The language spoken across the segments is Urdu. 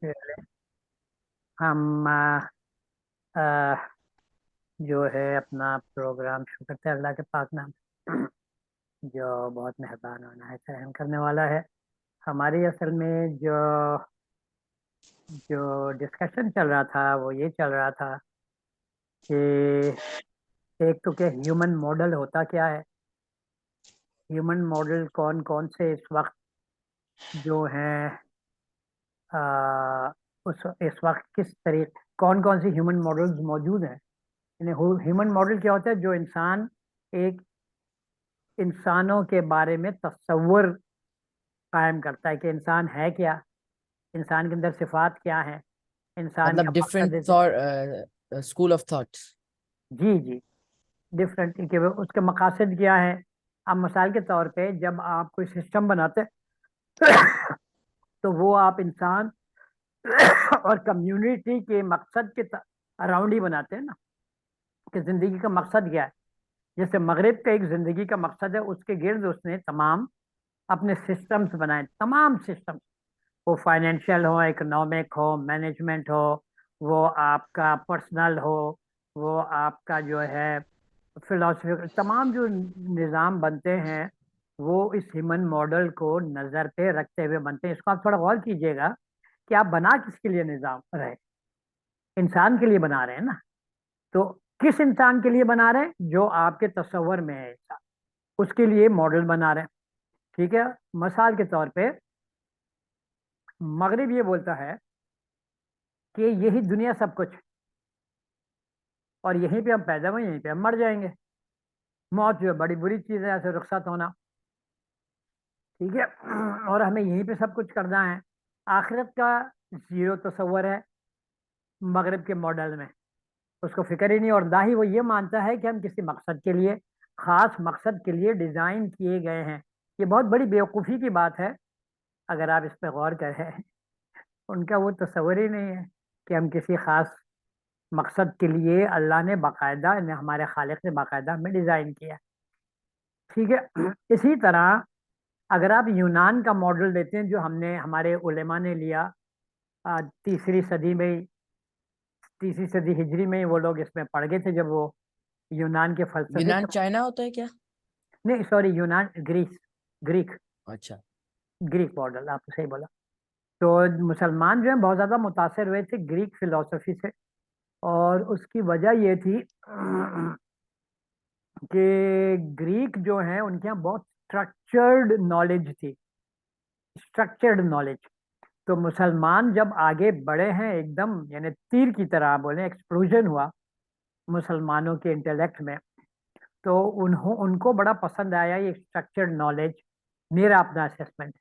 چلے ہم آ، جو ہے اپنا پروگرام شروع کرتے ہیں اللہ کے پاک نام سے، جو بہت مہربان ہونا ہے رحم کرنے والا ہے. ہماری اصل میں جو جو ڈسکشن چل رہا تھا وہ یہ چل رہا تھا کہ ایک تو کہ ہیومن ماڈل ہوتا کیا ہے، ہیومن ماڈل کون کون سے اس وقت جو ہیں، آ، اس وقت کس طریقے کون کون سی ہیومن ماڈلز موجود ہیں. یعنی ہیومن ماڈل کیا ہوتا ہے؟ جو انسان ایک انسانوں کے بارے میں تصور قائم کرتا ہے کہ انسان ہے کیا، انسان کے اندر صفات کیا ہیں، انسان کا مطلب مقصد ڈفرینٹ اسکول آف تھاٹس. جی جی ڈفرینٹ کہ اس کے مقاصد کیا ہے. اب مثال کے طور پہ جب آپ کوئی سسٹم بناتے تو وہ آپ انسان اور کمیونٹی کے مقصد کے اراؤنڈ ہی بناتے ہیں نا، کہ زندگی کا مقصد کیا ہے. جیسے مغرب کا ایک زندگی کا مقصد ہے، اس کے گرد اس نے تمام اپنے سسٹمز بنائے، تمام سسٹم، وہ فائنینشیل ہو، اکنامک ہو، مینجمنٹ ہو، وہ آپ کا پرسنل ہو، وہ آپ کا جو ہے فلاسفی، تمام جو نظام بنتے ہیں وہ اس ہیومن ماڈل کو نظر پہ رکھتے ہوئے بنتے ہیں. اس کو آپ تھوڑا غور کیجئے گا کہ آپ بنا کس کے لیے نظام رہے، انسان کے لیے بنا رہے ہیں نا. تو کس انسان کے لیے بنا رہے ہیں؟ جو آپ کے تصور میں ہے انسان، اس کے لیے ماڈل بنا رہے ہیں. ٹھیک ہے، مثال کے طور پہ مغرب یہ بولتا ہے کہ یہی دنیا سب کچھ، اور یہیں پہ ہم پیدا ہوئے، یہیں پہ ہم مر جائیں گے. موت جو ہے بڑی بری چیز ہے، ایسے رخصت ہونا. ٹھیک ہے، اور ہمیں یہیں پہ سب کچھ کرنا ہے. آخرت کا زیرو تصور ہے مغرب کے ماڈل میں، اس کو فکر ہی نہیں. اور نہ ہی وہ یہ مانتا ہے کہ ہم کسی مقصد کے لیے، خاص مقصد کے لیے ڈیزائن کیے گئے ہیں. یہ بہت بڑی بیوقوفی کی بات ہے اگر آپ اس پہ غور کریں. ان کا وہ تصور ہی نہیں ہے کہ ہم کسی خاص مقصد کے لیے اللہ نے باقاعدہ، ہمارے خالق نے باقاعدہ ہمیں ڈیزائن کیا. ٹھیک ہے، اسی طرح اگر آپ یونان کا ماڈل دیتے ہیں جو ہم نے، ہمارے علماء نے لیا تیسری صدی میں، تیسری صدی ہجری میں وہ لوگ اس میں پڑ گئے تھے جب وہ یونان کے فلسفے یونان چائنا ہوتا ہے کیا؟ نہیں سوری، یونان گریس، گریک، اچھا. گریک ماڈل آپ نے صحیح بولا. تو مسلمان جو ہیں بہت زیادہ متاثر ہوئے تھے گریک فلسفی سے، اور اس کی وجہ یہ تھی کہ گریک جو ہیں ان کے یہاں بہت اسٹرکچرڈ نالج تھی، اسٹرکچرڈ نالج. تو مسلمان جب آگے بڑھے ہیں ایک دم، یعنی تیر کی طرح بولیں، ایکسپلوژن ہوا مسلمانوں کے انٹلیکٹ میں، تو ان کو بڑا پسند آیا یہ اسٹرکچرڈ نالج، میرا اپنا اسسمنٹ.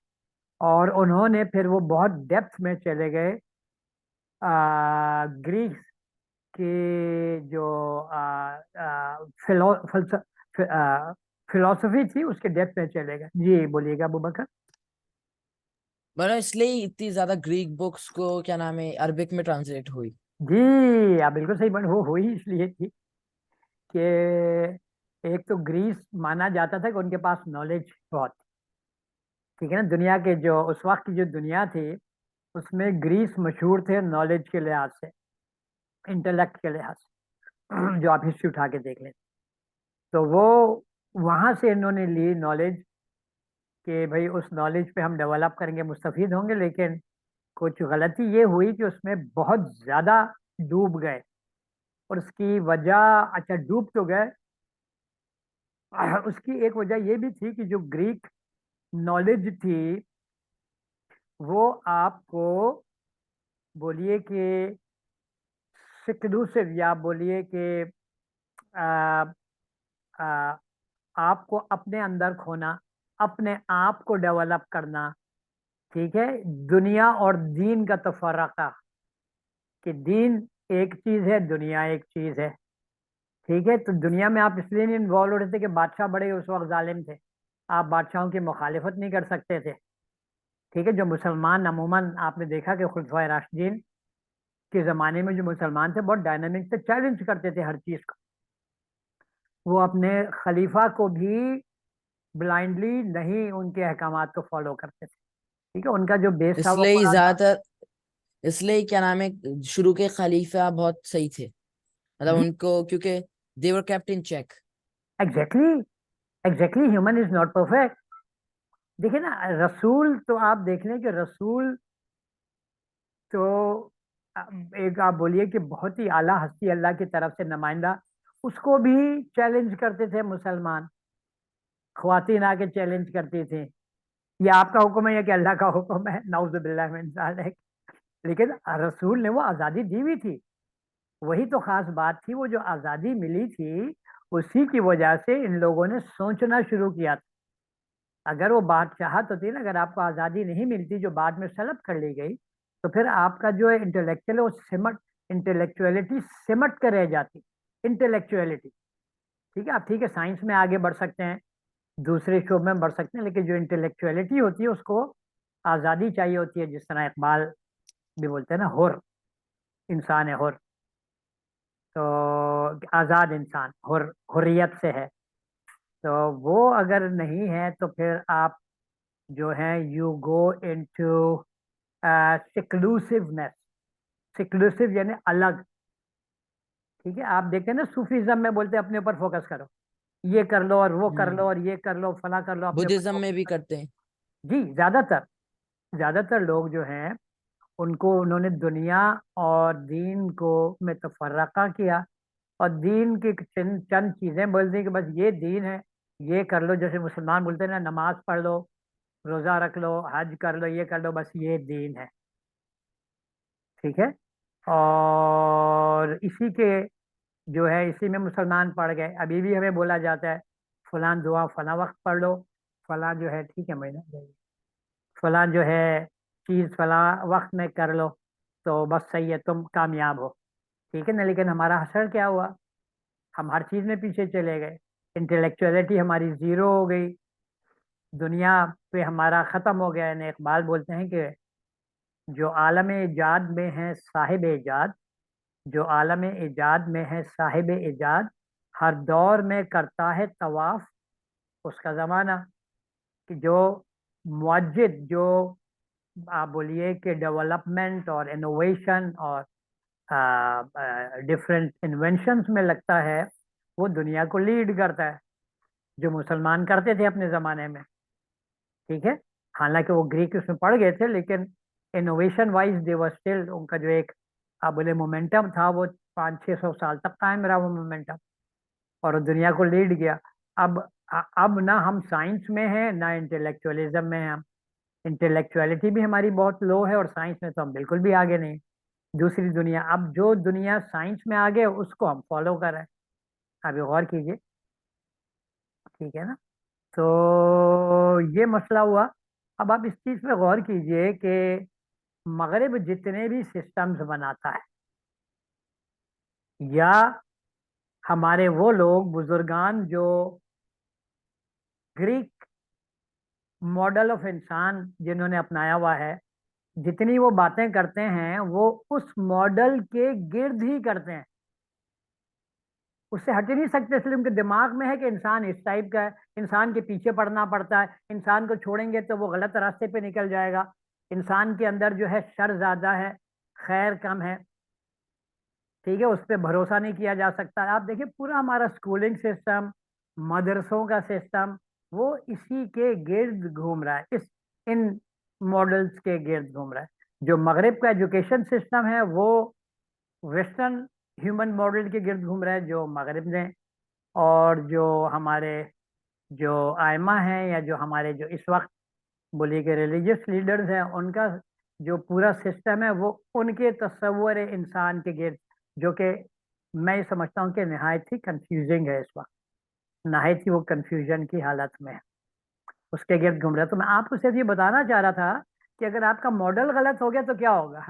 اور انہوں نے پھر وہ بہت ڈیپتھ میں چلے گئے گریک کی جو فلسفی تھی اس کے ڈیپتھ میں چلے گئے. جی بولیے گا ابو بکر. میں اس لیے اتنی زیادہ گریک بکس کو کیا نام ہے عربک میں ٹرانسلیٹ ہوئی. جی آپ بالکل صحیح وہ ہوئی اس لیے تھی کہ ایک تو گریس مانا جاتا تھا کہ ان کے پاس نالج بہت، ٹھیک ہے نا. دنیا کے جو اس وقت کی جو دنیا تھی اس میں گریس مشہور تھے نالج کے لحاظ سے، انٹلیکٹ کے لحاظ سے. جو آپ ہسٹری اٹھا کے دیکھ لیں تو وہ وہاں سے انہوں نے لی نالج کہ بھئی اس نالج پہ ہم ڈیولپ کریں گے، مستفید ہوں گے. لیکن کچھ غلطی یہ ہوئی کہ اس میں بہت زیادہ ڈوب گئے، اور اس کی وجہ، اچھا ڈوب تو گئے، اس کی ایک وجہ یہ بھی تھی کہ جو گریک نالج تھی وہ آپ کو بولیے کہ سیکلوسو، یا بولیے کہ آ، آ، آپ کو اپنے اندر کھونا، اپنے آپ کو ڈیولپ کرنا. ٹھیک ہے، دنیا اور دین کا تفرقہ، کہ دین ایک چیز ہے، دنیا ایک چیز ہے. ٹھیک ہے، تو دنیا میں آپ اس لیے نہیں انوالو ہو رہے تھے کہ بادشاہ بڑے اس وقت ظالم تھے، آپ بادشاہوں کی مخالفت نہیں کر سکتے تھے. ٹھیک ہے، جو مسلمان عموماً آپ نے دیکھا کہ خلفائے راشدین کے زمانے میں جو مسلمان تھے بہت ڈائنامک تھے، چیلنج کرتے تھے ہر چیز کو. وہ اپنے خلیفہ کو بھی بلائنڈلی نہیں ان کے احکامات کو فالو کرتے تھے. ٹھیک ہے، ان کا جو بیس تھا اس وہ لیے قرآن تھا. زیادہ تر اس لیے کیا نام ہے شروع کے خلیفہ بہت صحیح تھے، مطلب جی ان کو کیونکہ they were kept in check. Exactly exactly human is not perfect. دیکھیں نا رسول تو آپ دیکھ لیں کہ رسول تو ایک آپ بولیے کہ بہت ہی اعلیٰ ہستی اللہ کی طرف سے نمائندہ، اس کو بھی چیلنج کرتے تھے مسلمان، خواتین آ کے چیلنج کرتی تھیں یہ آپ کا حکم ہے یا کہ اللہ کا حکم ہے، نعوذ باللہ من ذالک. لیکن رسول نے وہ آزادی دی ہوئی تھی، وہی تو خاص بات تھی، وہ جو آزادی ملی تھی اسی کی وجہ سے ان لوگوں نے سوچنا شروع کیا تھا. اگر وہ بات چاہت ہوتی نا، اگر آپ کو آزادی نہیں ملتی جو بعد میں سلب کر لی گئی، تو پھر آپ کا جو انٹلیکچوئل ہے وہ انٹلیکچولیٹی سمٹ کر رہ جاتی. انٹلیکچولیٹی ٹھیک ہے، آپ ٹھیک ہے سائنس میں آگے بڑھ سکتے ہیں، دوسرے شعبے میں بڑھ سکتے ہیں، لیکن جو انٹلیکچولیٹی ہوتی ہے اس کو آزادی چاہیے ہوتی ہے. جس طرح اقبال بھی بولتے ہیں نا، حر انسان ہے، حر تو آزاد انسان، حریت سے ہے. تو وہ اگر نہیں ہے تو پھر آپ جو ہے یو گو انٹو سیکلوسیونیس. سیکلوسیو یعنی الگ. ٹھیک ہے، آپ دیکھیں نا صوفیزم میں بولتے ہیں اپنے اوپر فوکس کرو، یہ کر لو اور وہ کر لو اور یہ کر لو فلاں کر لو، اپنے اوپر بدھزم میں فوکس بھی کرو. کرتے ہیں. جی زیادہ تر لوگ جو ہیں ان کو انہوں نے دنیا اور دین کو میں تفرقہ کیا، اور دین کی چند چیزیں بول دی کہ بس یہ دین ہے، یہ کر لو. جیسے مسلمان بولتے ہیں نا، نماز پڑھ لو، روزہ رکھ لو، حج کر لو، یہ کر لو، بس یہ دین ہے. ٹھیک ہے، اور اسی کے جو ہے اسی میں مسلمان پڑھ گئے. ابھی بھی ہمیں بولا جاتا ہے فلاں دعا فلاں وقت پڑھ لو، فلاں جو ہے ٹھیک ہے مہینہ فلاں جو ہے چیز فلاں وقت میں کر لو تو بس صحیح ہے، تم کامیاب ہو. ٹھیک ہے نا، لیکن ہمارا حشر کیا ہوا؟ ہم ہر چیز میں پیچھے چلے گئے، انٹلیکچولیٹی ہماری زیرو ہو گئی، دنیا پہ ہمارا ختم ہو گیا. یعنی اقبال بولتے ہیں کہ جو عالم ایجاد میں ہے صاحب ایجاد، جو عالم ایجاد میں ہے صاحب ایجاد، ہر دور میں کرتا ہے طواف اس کا زمانہ. کہ جو معجد، جو آپ بولیے کہ ڈیولپمنٹ اور انوویشن اور ڈفرینٹ انوینشنس میں لگتا ہے، وہ دنیا کو لیڈ کرتا ہے، جو مسلمان کرتے تھے اپنے زمانے میں. ٹھیک ہے، حالانکہ وہ گریک اس میں پڑھ گئے تھے، لیکن innovation wise they were still, ان کا جو ایک آپ بولے مومنٹم تھا وہ 500-600 سال تک قائم رہا وہ مومنٹم، اور دنیا کو لیڈ کیا. اب اب نہ ہم سائنس میں ہیں نہ انٹلیکچولیزم میں ہیں. ہم انٹلیکچولیٹی بھی ہماری بہت لو ہے، اور سائنس میں تو ہم بالکل بھی آگے نہیں. دوسری دنیا، اب جو دنیا سائنس میں آگے اس کو ہم فالو کر رہے ہیں. ابھی غور کیجئے، ٹھیک ہے نا. تو یہ مسئلہ ہوا. اب آپ اس چیز پہ غور کیجئے کہ مغرب جتنے بھی سسٹمز بناتا ہے، یا ہمارے وہ لوگ بزرگان جو گریک ماڈل آف انسان جنہوں نے اپنایا ہوا ہے، جتنی وہ باتیں کرتے ہیں وہ اس ماڈل کے گرد ہی کرتے ہیں، اس سے ہٹ ہی نہیں سکتے. اس لیے ان کے دماغ میں ہے کہ انسان اس ٹائپ کا ہے، انسان کے پیچھے پڑنا پڑتا ہے، انسان کو چھوڑیں گے تو وہ غلط راستے پہ نکل جائے گا، انسان کے اندر جو ہے شر زیادہ ہے، خیر کم ہے. ٹھیک ہے، اس پہ بھروسہ نہیں کیا جا سکتا. آپ دیکھیں پورا ہمارا اسکولنگ سسٹم، مدرسوں کا سسٹم، وہ اسی کے گرد گھوم رہا ہے، ان ماڈلز کے گرد گھوم رہا ہے. جو مغرب کا ایجوکیشن سسٹم ہے وہ ویسٹرن ہیومن ماڈل کے گرد گھوم رہا ہے جو مغرب نے، اور جو ہمارے جو آئمہ ہیں یا جو ہمارے جو اس وقت بولیے کہ ریلیجیس لیڈرز ہیں، ان کا جو پورا سسٹم ہے وہ ان کے تصور انسان کے گرد، جو کہ میں یہ سمجھتا ہوں کہ نہایت ہی کنفیوزنگ ہے اس وقت، نہایت ہی وہ کنفیوژن کی حالت میں ہے، اس کے گرد گھوم رہا ہے. تو میں آپ کو صرف یہ بتانا چاہ رہا تھا کہ اگر آپ کا ماڈل غلط ہو گیا تو کیا ہوگا.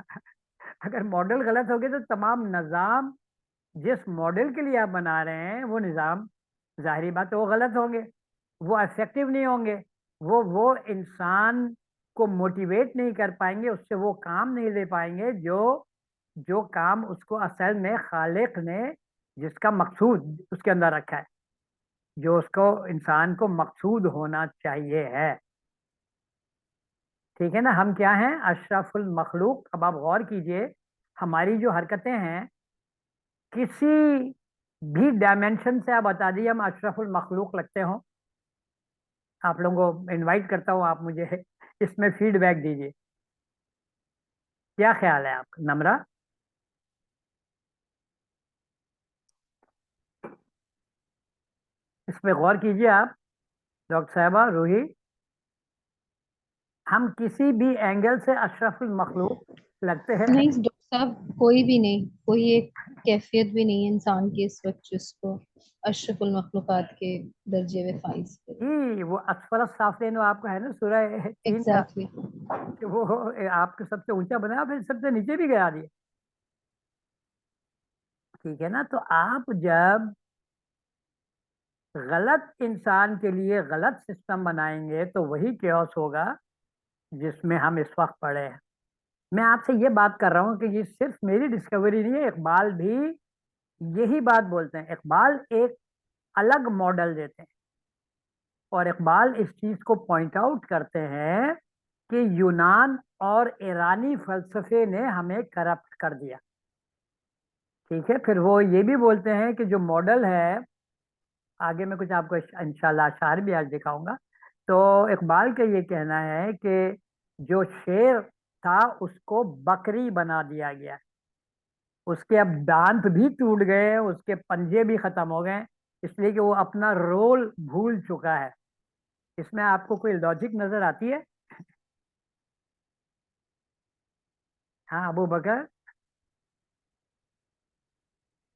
اگر ماڈل غلط ہو گیا تو تمام نظام جس ماڈل کے لیے آپ بنا رہے ہیں وہ نظام ظاہری بات ہے وہ غلط ہوں گے، وہ افیکٹو نہیں ہوں گے، وہ انسان کو موٹیویٹ نہیں کر پائیں گے، اس سے وہ کام نہیں لے پائیں گے جو کام اس کو اصل میں خالق نے جس کا مقصود اس کے اندر رکھا ہے، جو اس کو انسان کو مقصود ہونا چاہیے ہے. ٹھیک ہے نا, ہم کیا ہیں, اشرف المخلوق. اب آپ غور کیجئے, ہماری جو حرکتیں ہیں, کسی بھی ڈائمینشن سے آپ بتا دیجیے ہم اشرف المخلوق لگتے ہوں. آپ لوگوں کو انوائٹ کرتا ہوں, آپ مجھے اس میں فیڈ بیک دیجیے, کیا خیال ہے آپ کا نمرہ؟ اس پہ غور کیجیے آپ ڈاکٹر صاحبہ, روحی. ہم کسی بھی اینگل سے اشرف المخلوق لگتے ہیں؟ نہیں ڈاکٹر صاحب، کوئی بھی نہیں، کوئی ایک کیفیت بھی نہیں ہے انسان کی اس وقت جس کو اشرف المخلوقات کے درجے میں فائز کرے. جی, وہ اسفل السافلین وہ آپ کا ہے نا سورہ 3 کا, ایگزیکٹلی. کہ وہ آپ کو سب سے اونچا بنایا پھر سب سے نیچے بھی گیا دیا. ٹھیک ہے نا, تو آپ جب غلط انسان کے لیے غلط سسٹم بنائیں گے تو وہی کیوس ہوگا جس میں ہم اس وقت پڑے ہیں. میں آپ سے یہ بات کر رہا ہوں کہ یہ صرف میری ڈسکوری نہیں ہے, اقبال بھی یہی بات بولتے ہیں. اقبال ایک الگ ماڈل دیتے ہیں, اور اقبال اس چیز کو پوائنٹ آؤٹ کرتے ہیں کہ یونان اور ایرانی فلسفے نے ہمیں کرپٹ کر دیا. ٹھیک ہے, پھر وہ یہ بھی بولتے ہیں کہ جو ماڈل ہے, آگے میں کچھ آپ کو انشاءاللہ اشعار بھی آج دکھاؤں گا. تو اقبال کا یہ کہنا ہے کہ جو شیر تھا اس کو بکری بنا دیا گیا, اس کے اب دانت بھی ٹوٹ گئے, اس کے پنجے بھی ختم ہو گئے, اس لیے کہ وہ اپنا رول بھول چکا ہے. اس میں آپ کو کوئی لاجک نظر آتی ہے؟ ہاں ابو بکر,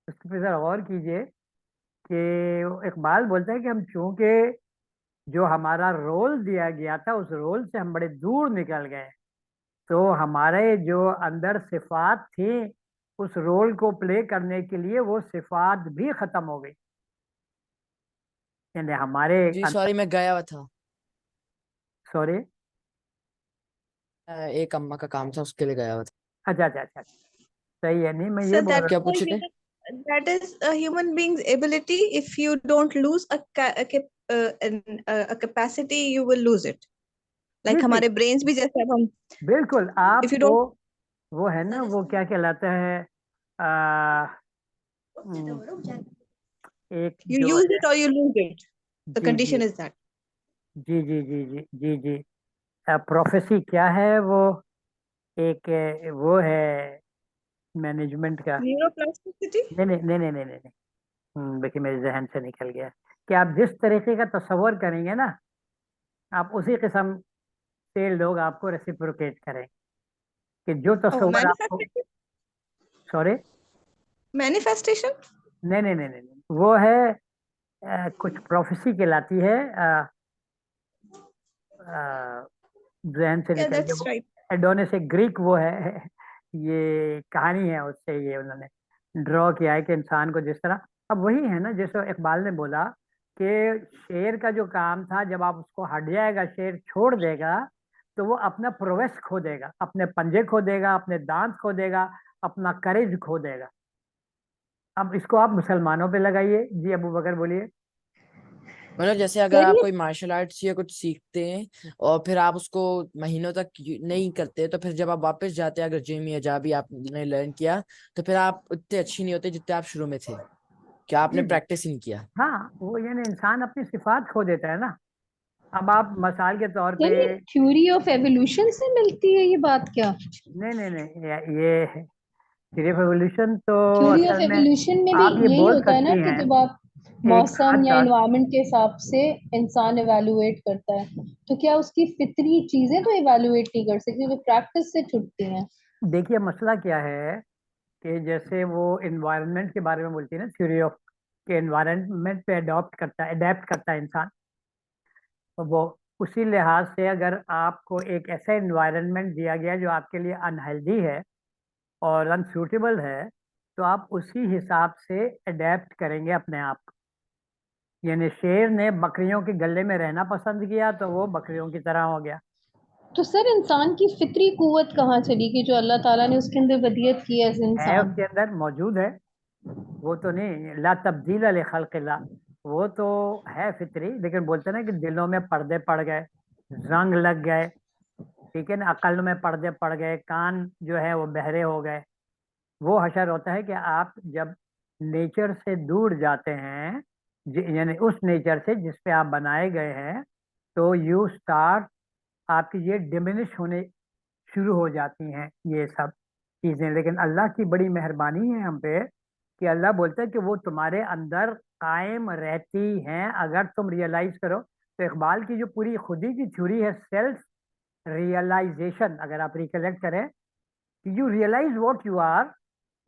اس پہ ذرا غور کیجئے کہ اقبال بولتا ہے کہ ہم چونکہ جو ہمارا رول دیا گیا تھا اس رول سے ہم بڑے دور نکل گئے, تو ہمارے جو اندر صفات تھیں اس رول کو پلے کرنے کے لیے وہ صفات بھی ختم ہو گئی. یعنی ہمارے جی سوری میں گیا ہوا تھا, سوری, ایک اما کا کام تھا اس کے لیے گیا ہوا تھا. اچھا اچھا اچھا, صحیح ہے. نہیں میں یہ So بول that آپ رہا کیا is پوچھ رہے تھے؟ that is a human being's ability. If you don't lose a capacity, you will lose it. G Like جی ہمارے brains بھی جیسے اب ہم بالکل. آپ if you کو don't وہ ہے نا, وہ کیا کہلاتا ہے, ایک you جو use ہے, it or you lose it. The جی جی condition is that. جی جی جی جی جی جی, پروفیسی کیا ہے وہ, ایک وہ ہے مینجمنٹ کا. Neuroplasticity. نہیں نہیں نہیں نہیں نہیں نہیں, دیکھیے میرے ذہن سے نکل گیا. کہ آپ جس طریقے کا تصور کریں گے نا, آپ اسی قسم سے لوگ آپ کو ریسیپروکیٹ کریں. کہ جو Oh, تصور آپ کو, manifestation. Sorry, Manifestation. نہیں نہیں نہیں نہیں نہیں. وہ ہے کچھ پروفیسی کہلاتی ہے, ذہن سے Yeah, نکل گیا that's وہ. right. ایڈونس ایک گریک وہ ہے, یہ کہانی ہے, اس سے یہ انہوں نے ڈرا کیا ہے کہ انسان کو جس طرح, اب وہی ہے نا جیسے اقبال نے بولا کہ شیر کا جو کام تھا, جب آپ اس کو ہٹ جائے گا, شیر چھوڑ دے گا, تو وہ اپنا پرویس کھو دے گا, اپنے پنجے کھو دے گا, اپنے دانت کھو دے گا, اپنا کریج کھو دے گا. اب اس کو آپ مسلمانوں پہ لگائیے. جی ابو بکر بولیے. مطلب جیسے اگر آپ کوئی مارشل آرٹس یا کچھ سیکھتے ہیں اور پھر آپ اس کو مہینوں تک نہیں کرتے, تو پھر جب آپ واپس جاتے ہیں, اگر جم یا جہاں بھی آپ نے لرن کیا, تو پھر آپ اتنے اچھی نہیں ہوتے جتنے آپ شروع میں تھے, کیا آپ جی نے جی پریکٹس ہی نہیں کیا. ہاں, وہ یعنی انسان اپنی صفات کھو دیتا ہے نا. اب آپ مثال کے طور پہ, یعنی تھیوری آف ایوولوشن سے ملتی ہے یہ بات کیا؟ نہیں نہیں نہیں, یہ صرف ایوولوشن تو تھیوری آف اصل میں ایوولوشن میں بھی آپ یہ یہی بول ہوتا ہے نا سکتی کہ ہیں. جب آپ ایک موسم یا اچھا, انوائرمنٹ کے حساب سے انسان ایویلویٹ کرتا ہے, تو کیا اس کی فطری چیزیں تو ایویلویٹ نہیں کر سکتی, جو پریکٹس سے چھٹتی ہیں؟ دیکھیے مسئلہ کیا ہے کہ جیسے وہ انوائرمنٹ کے بارے میں بولتی ہے نا, تھیوری آف, کہ انوائرمنٹ پہ اڈیپٹ کرتا ہے انسان. تو وہ اسی لحاظ سے اگر آپ کو ایک ایسا انوائرمنٹ دیا گیا جو آپ کے لیے انہیلدی ہے اور انسوٹیبل ہے, تو آپ اسی حساب سے اڈیپٹ کریں گے اپنے آپ کو. یعنی شیر نے بکریوں کے گلے میں رہنا پسند کیا تو وہ بکریوں کی طرح ہو گیا. تو سر انسان کی فطری قوت کہاں چلی گئی جو اللہ تعالیٰ نے اس کے اندر ودیت کی ہے ایز ہے اس انسان؟ کے اندر موجود ہے, وہ تو نہیں, لا تبدیل لخلق اللہ, وہ تو ہے فطری, لیکن بولتے نا کہ دلوں میں پردے پڑ گئے, زنگ لگ گئے, ٹھیک ہے نا, عقل میں پردے پڑ گئے, کان جو ہے وہ بہرے ہو گئے. وہ حشر ہوتا ہے کہ آپ جب نیچر سے دور جاتے ہیں, یعنی اس نیچر سے جس پہ آپ بنائے گئے ہیں, تو یو اسٹارٹ, آپ کی یہ ڈیمینش ہونے شروع ہو جاتی ہیں یہ سب چیزیں. لیکن اللہ کی بڑی مہربانی ہے ہم پہ کہ اللہ بولتا ہے کہ وہ تمہارے اندر قائم رہتی ہیں اگر تم ریئلائز کرو. تو اقبال کی جو پوری خودی کی تھیوری ہے سیلف ریئلائزیشن, اگر آپ ریکلیکٹ کریں, you realise what you are,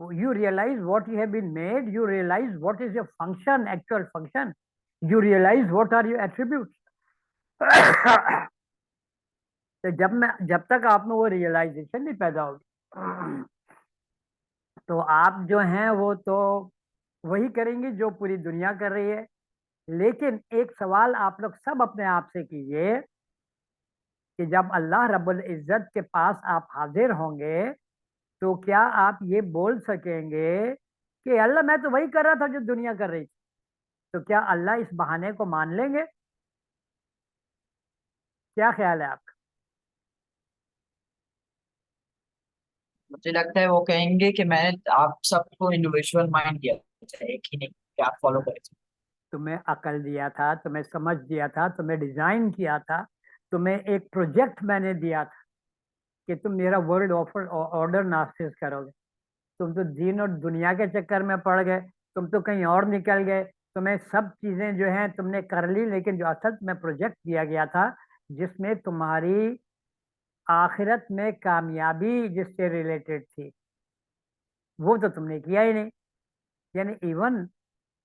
you realize what you have been made, you realize what is your function, actual function, you realize what are your attributes. تو جب تک آپ میں وہ ریئلائزیشن نہیں پیدا ہوگی تو آپ جو ہیں وہ تو وہی کریں گے جو پوری دنیا کر رہی ہے. لیکن ایک سوال آپ لوگ سب اپنے آپ سے کیجئے کہ جب اللہ رب العزت کے پاس آپ حاضر ہوں گے تو کیا آپ یہ بول سکیں گے کہ اللہ میں تو وہی کر رہا تھا جو دنیا کر رہی تھی؟ تو کیا اللہ اس بہانے کو مان لیں گے؟ کیا خیال ہے آپ کا؟ مجھے لگتا ہے وہ کہیں گے کہ میں نے آپ سب کو انڈیویجول مائنڈ دیا تھا, ایک ہی نہیں کہ آپ فالو کریں. تمہیں عقل دیا تھا, تمہیں سمجھ دیا تھا, تمہیں ڈیزائن کیا تھا, تمہیں ایک پروجیکٹ میں نے دیا تھا کہ تم میرا ورلڈ آرڈر نافذ کرو گے. تم تو دین اور دنیا کے چکر میں پڑ گئے, تم تو کہیں اور نکل گئے, تمہیں سب چیزیں جو ہیں تم نے کر لی, لیکن جو اصل تمہیں پروجیکٹ دیا گیا تھا جس میں تمہاری آخرت میں کامیابی جس سے ریلیٹڈ تھی وہ تو تم نے کیا ہی نہیں. یعنی ایون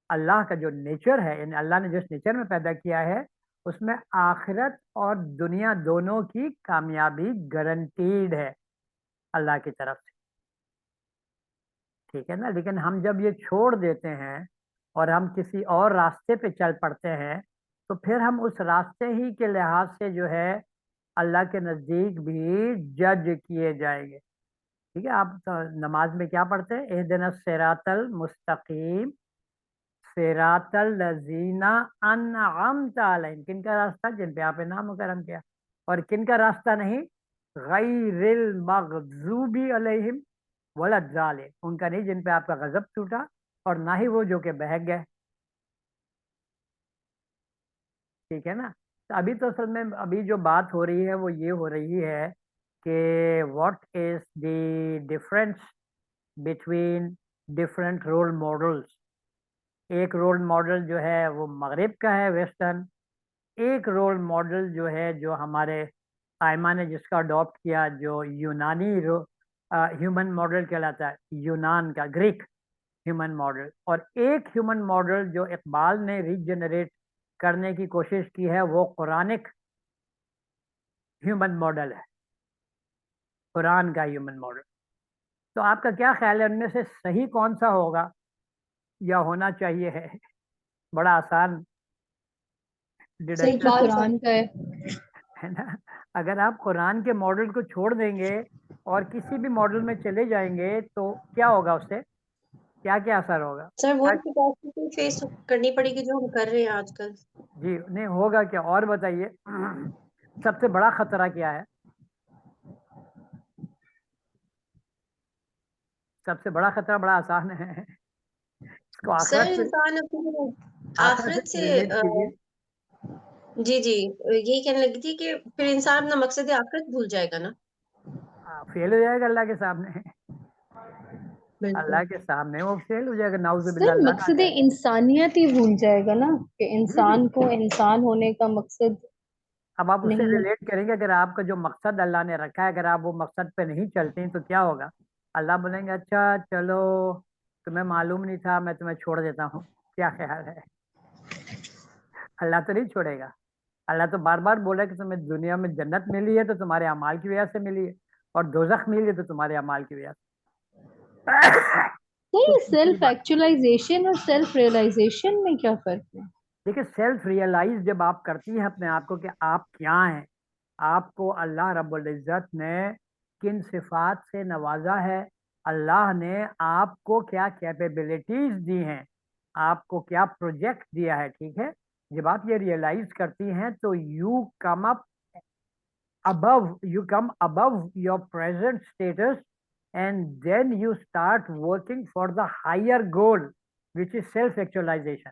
اللہ کا جو نیچر ہے, یعنی اللہ نے جس نیچر میں پیدا کیا ہے اس میں آخرت اور دنیا دونوں کی کامیابی گارنٹیڈ ہے اللہ کی طرف سے, ٹھیک ہے نا. لیکن ہم جب یہ چھوڑ دیتے ہیں اور ہم کسی اور راستے پہ چل پڑتے ہیں تو پھر ہم اس راستے ہی کے لحاظ سے جو ہے اللہ کے نزدیک بھی جج کیے جائیں گے. ٹھیک ہے, آپ نماز میں کیا پڑھتے ہیں؟ اہدنا الصراط المستقیم صراط الذین انعمت علیہم. کن کا راستہ؟ جن پہ آپ انعام کرم کیا. اور کن کا راستہ نہیں؟ غیر المغضوب علیہم ولا الضالین, ان کا نہیں جن پہ آپ کا غضب ٹوٹا, اور نہ ہی وہ جو کہ بہک گئے. ٹھیک ہے نا. تو ابھی تو اصل میں ابھی جو بات ہو رہی ہے وہ یہ ہو رہی ہے کہ what is the difference between different role models. ایک رول ماڈل جو ہے وہ مغرب کا ہے, ویسٹرن. ایک رول ماڈل جو ہے جو ہمارے آئمہ نے جس کا اڈاپٹ کیا, جو یونانی ہیومن ماڈل کہلاتا ہے, یونان کا, گریک ہیومن ماڈل. اور ایک ہیومن ماڈل جو اقبال نے ریجنریٹ کرنے کی کوشش کی ہے وہ قرآنک ہیومن ماڈل ہے, قرآن کا ہیومن ماڈل. تو آپ کا کیا خیال ہے ان میں سے صحیح کون سا ہوگا یا ہونا چاہیے ہے؟ بڑا آسان ڈیڈکشن قرآن کا ہے نا. اگر آپ قرآن کے ماڈل کو چھوڑ دیں گے اور کسی بھی ماڈل میں چلے جائیں گے تو کیا ہوگا, اس سے کیا کیا اثر ہوگا؟ سر وہ کیپیسٹی فیس کرنی پڑے گی جو ہم کر رہے ہیں آج کل. جی نہیں ہوگا کیا, اور بتائیے سب سے بڑا خطرہ کیا ہے؟ سب سے بڑا خطرہ بڑا آسان ہے, اس کو سر آخرت سے انسان اپنی آخرت سے ریلیٹ کیجیے. جی یہی کہنے لگی تھی کہ پھر انسان اپنا مقصد آخرت بھول جائے گا نا. فیل ہو جائے گا اللہ کے سامنے, بالکل. اللہ کے سامنے وہ فیل ہو جائے گا, نعوذ باللہ. سر اللہ مقصد انسانیت ہی بھول جائے گا نا کہ انسان کو انسان ہونے کا مقصد اب آپ اس سے نہیں. ریلیٹ کریں گے, اگر آپ کا جو مقصد اللہ نے رکھا ہے اگر آپ وہ مقصد پہ نہیں چلتے ہیں تو کیا ہوگا؟ اللہ بولیں گے اچھا چلو تمہیں معلوم نہیں تھا, میں تمہیں چھوڑ دیتا ہوں. کیا خیال ہے؟ اللہ تو نہیں چھوڑے گا. اللہ تو بار بار بولا کہ تمہیں دنیا میں جنت ملی ہے تو تمہارے اعمال کی وجہ سے ملی ہے, اور دوزخ ملی ہے تو تمہارے اعمال کی وجہ سے. سیلف ایکچولائزیشن اور سیلف ریئلائزیشن میں کیا فرق ہے؟ دیکھیں, سیلف ریئلائز جب آپ کرتی ہیں اپنے آپ کو کہ آپ کیا ہیں, آپ کو اللہ رب العزت نے کن صفات سے نوازا ہے, اللہ نے آپ کو کیا کیپیبلٹیز دی ہیں, آپ کو کیا پروجیکٹ دیا ہے. ٹھیک ہے, جب آپ یہ ریئلائز کرتی ہیں تو you come up above, you come above your present status, and then you start working for the higher goal, which is self actualization.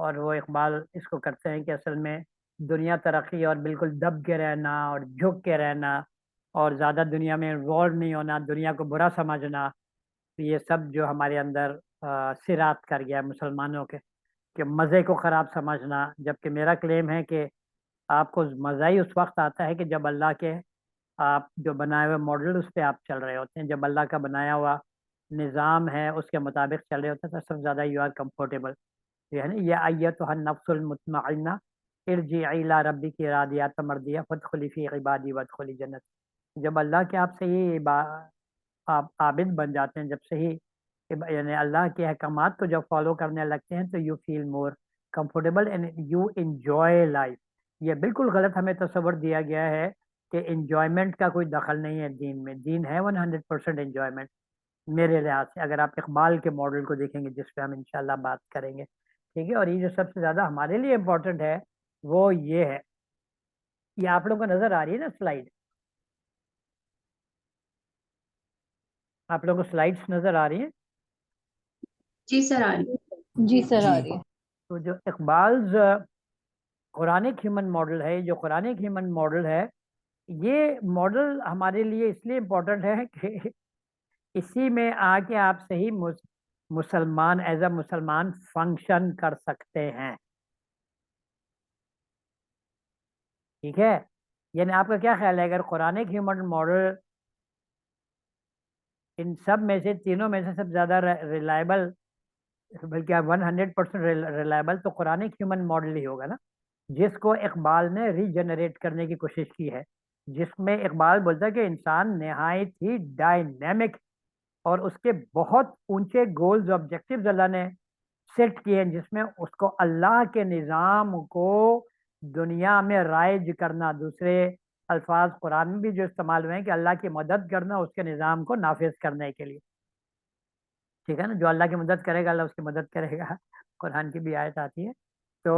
اور وہ اقبال اس کو کرتے ہیں کہ اصل میں دنیا ترقی اور بالکل دب کے رہنا اور جھک کے رہنا اور زیادہ دنیا میں انوالو نہیں ہونا، دنیا کو برا سمجھنا، یہ سب جو ہمارے اندر سرات کر گیا مسلمانوں کے، کہ مزے کو خراب سمجھنا. جبکہ میرا کلیم ہے کہ آپ کو مزہ ہی اس وقت آتا ہے کہ جب اللہ کے آپ جو بنائے ہوئے ماڈل اس پہ آپ چل رہے ہوتے ہیں، جب اللہ کا بنایا ہوا نظام ہے اس کے مطابق چل رہے ہوتے ہیں تو سب سے زیادہ یو آر کمفرٹیبل. یہ ہے نا، یہ ایتھا النفس المطمئنہ ارجعی الی ربک راضیۃ مرضیہ فادخلی فی عبادی وادخلی جنت. جب اللہ کے آپ سے یہ آپ عابد بن جاتے ہیں، جب سے ہی یعنی اللہ کے احکامات کو جب فالو کرنے لگتے ہیں تو you feel more comfortable and you enjoy life. یہ بالکل غلط ہمیں تصور دیا گیا ہے کہ انجوائمنٹ کا کوئی دخل نہیں ہے دین میں. دین ہے 100% انجوائمنٹ میرے لحاظ سے، اگر آپ اقبال کے ماڈل کو دیکھیں گے جس پہ ہم انشاءاللہ بات کریں گے. ٹھیک ہے، اور یہ جو سب سے زیادہ ہمارے لیے امپورٹنٹ ہے وہ یہ ہے، یہ آپ لوگوں کو نظر آ رہی ہے نا سلائیڈ؟ آپ لوگوں کو سلائیڈس نظر آ رہی ہیں؟ جی سر آ رہی. جی سر آ جی رہی ہے. تو جو اقبالز قرآنک ہیومن ماڈل ہے، جو قرآنک ہیومن ماڈل ہے، یہ ماڈل ہمارے لیے اس لیے امپورٹنٹ ہے کہ اسی میں آ کے آپ صحیح مسلمان ایز اے مسلمان فنکشن کر سکتے ہیں. ٹھیک ہے، یعنی آپ کا کیا خیال ہے اگر قرآنک ہیومن ماڈل ان سب میں سے تینوں میں سے سب زیادہ ریلائبل، بلکہ 100% ریلائبل تو قرآنک ہیومن ماڈل ہی ہوگا نا، جس کو اقبال نے ری جنریٹ کرنے کی کوشش کی ہے، جس میں اقبال بولتا ہے کہ انسان نہایت ہی ڈائنامک اور اس کے بہت اونچے گولز آبجیکٹیوز اللہ نے سیٹ کیے ہیں، جس میں اس کو اللہ کے نظام کو دنیا میں رائج کرنا، دوسرے الفاظ قرآن میں بھی جو استعمال ہوئے ہیں کہ اللہ کی مدد کرنا اس کے نظام کو نافذ کرنے کے لیے. ٹھیک ہے نا، جو اللہ کی مدد کرے گا اللہ اس کی مدد کرے گا، قرآن کی بھی آیت آتی ہے. تو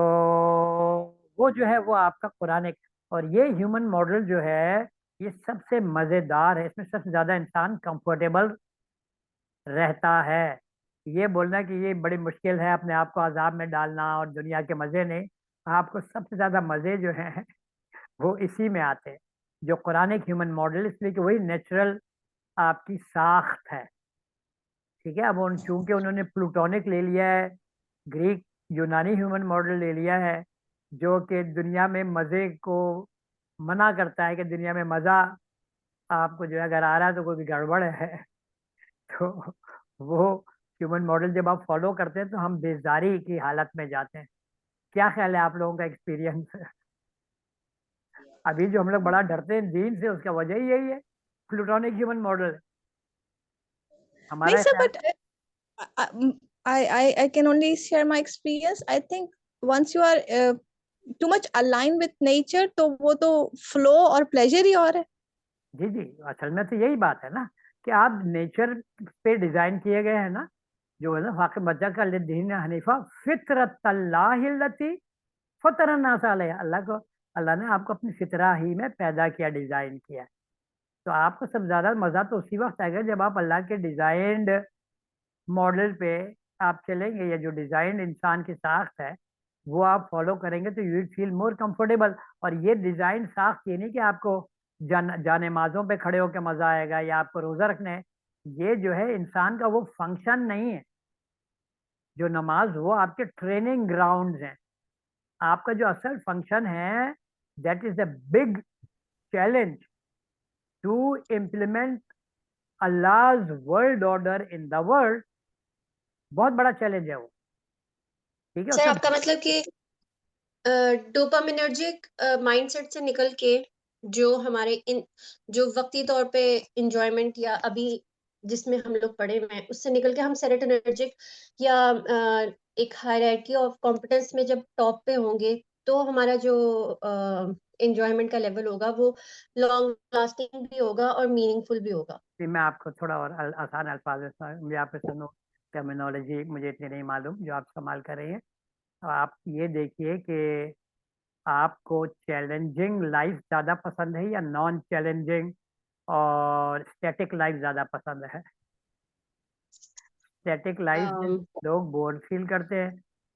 وہ جو ہے وہ آپ کا قرآن اور یہ ہیومن ماڈل جو ہے یہ سب سے مزیدار ہے، اس میں سب سے زیادہ انسان کمفرٹیبل رہتا ہے. یہ بولنا کہ یہ بڑی مشکل ہے اپنے آپ کو عذاب میں ڈالنا اور دنیا کے مزے نہیں، آپ کو سب سے زیادہ مزے جو ہیں وہ اسی میں آتے ہیں جو قرآن ہیومن ماڈل، اس لیے کہ وہی نیچرل آپ کی ساخت ہے. ٹھیک ہے، اب چونکہ انہوں نے پلوٹونک لے لیا ہے، گریک یونانی ہیومن ماڈل لے لیا ہے جو کہ دنیا میں مزے کو منع کرتا ہے کہ دنیا میں مزہ آپ کو جو ہے اگر آ رہا ہے تو کوئی گڑبڑ ہے. تو وہ ہیومن ماڈل جب آپ فالو کرتے ہیں تو ہم بیزاری کی حالت میں جاتے ہیں. کیا خیال ہے آپ لوگوں کا ایکسپیرینس؟ ابھی جو ہم لوگ بڑا ڈرتے ہیں دین سے اس کا وجہ ہی یہی ہے، پلوٹونک ہیومن ماڈل. ہمارا نہیں سر خیال but I can only share my experience. I think once you are too much aligned with nature تو وہ تو flow اور pleasure ہی اور ہے. جی جی، اصل میں تو یہی بات ہے نا کہ آپ نیچر پہ ڈیزائن کیے گئے ہیں نا، جو ہے نا واقع بچہ کا دین حنیفہ فطرت اللہ التی فطر الناس علیہ، اللہ کو اللہ نے آپ کو اپنی فطرہ ہی میں پیدا کیا، ڈیزائن کیا. تو آپ کو سب زیادہ مزہ تو اسی وقت آئے گا جب آپ اللہ کے ڈیزائنڈ ماڈل پہ آپ چلیں گے، یا جو ڈیزائنڈ انسان کی ساخت ہے وہ آپ فالو کریں گے تو یو فیل مور کمفرٹیبل. اور یہ ڈیزائن ساخت یہ نہیں کہ آپ کو جانمازوں پہ کھڑے ہو کے مزہ آئے گا یا آپ کو روزہ رکھنے، یہ جو ہے انسان کا وہ فنکشن نہیں ہے. جو نماز وہ آپ کے ٹریننگ گراؤنڈز ہیں. آپ کا جو اصل فنکشن ہے that is a big challenge to implement Allah's world order in the world. بہت بڑا چیلنج ہے وہ. ٹھیک ہے سر آپ کا مطلب کہ ڈوپامینرجک مائنڈ سیٹ سے نکل کے جو ہمارے جو وقتی طور پہ انجوائمنٹ یا ابھی جس میں ہم لوگ پڑے ہوئے ہیں اس سے نکل کے ہم سیروٹونرجک یا ایک ہائرارکی آف کمپٹنس میں جب ٹاپ پہ ہوں گے تو ہمارا جو انجوائمنٹ کا لیول ہوگا وہ لانگ لاسٹنگ بھی ہوگا اور میننگ فل بھی ہوگا. میں آپ کو تھوڑا اور آسان الفاظ میں آپ سنو، ٹرمینالوجی مجھے اتنی نہیں معلوم جو آپ استعمال کر رہے ہیں. آپ یہ دیکھیے کہ آپ کو چیلنجنگ لائف زیادہ پسند ہے یا نان چیلنجنگ اور اسٹیٹک لائف زیادہ پسند ہے؟ اسٹیٹک لائف میں لوگ بور فیل کرتے ہیں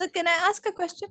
So can I ask a question?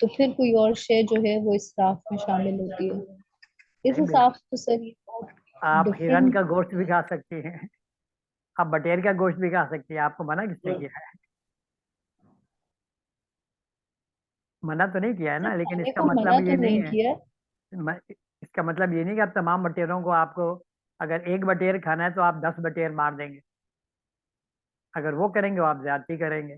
تو پھر کوئی اور شے جو ہے وہ اسراف میں شامل ہوتی ہے. اس نہیں حساب بالکل، سے سر یہ بہت آپ ہرن ڈفرینٹ. کا گوشت بھی کھا سکتی ہیں، آپ بٹیر کا گوشت بھی کھا سکتی ہیں، آپ کو منع کس نے کیا ہے؟ منع تو نہیں کیا ہے نا، لیکن اس کھانے کا کو منع مطلب تو یہ نہیں نہیں ہے، کیا. اس کا مطلب یہ نہیں کہ آپ تمام بٹیروں کو، آپ کو اگر ایک بٹیر کھانا ہے تو آپ 10 بٹیر مار دیں گے، اگر وہ کریں گے وہ آپ زیادتی کریں گے.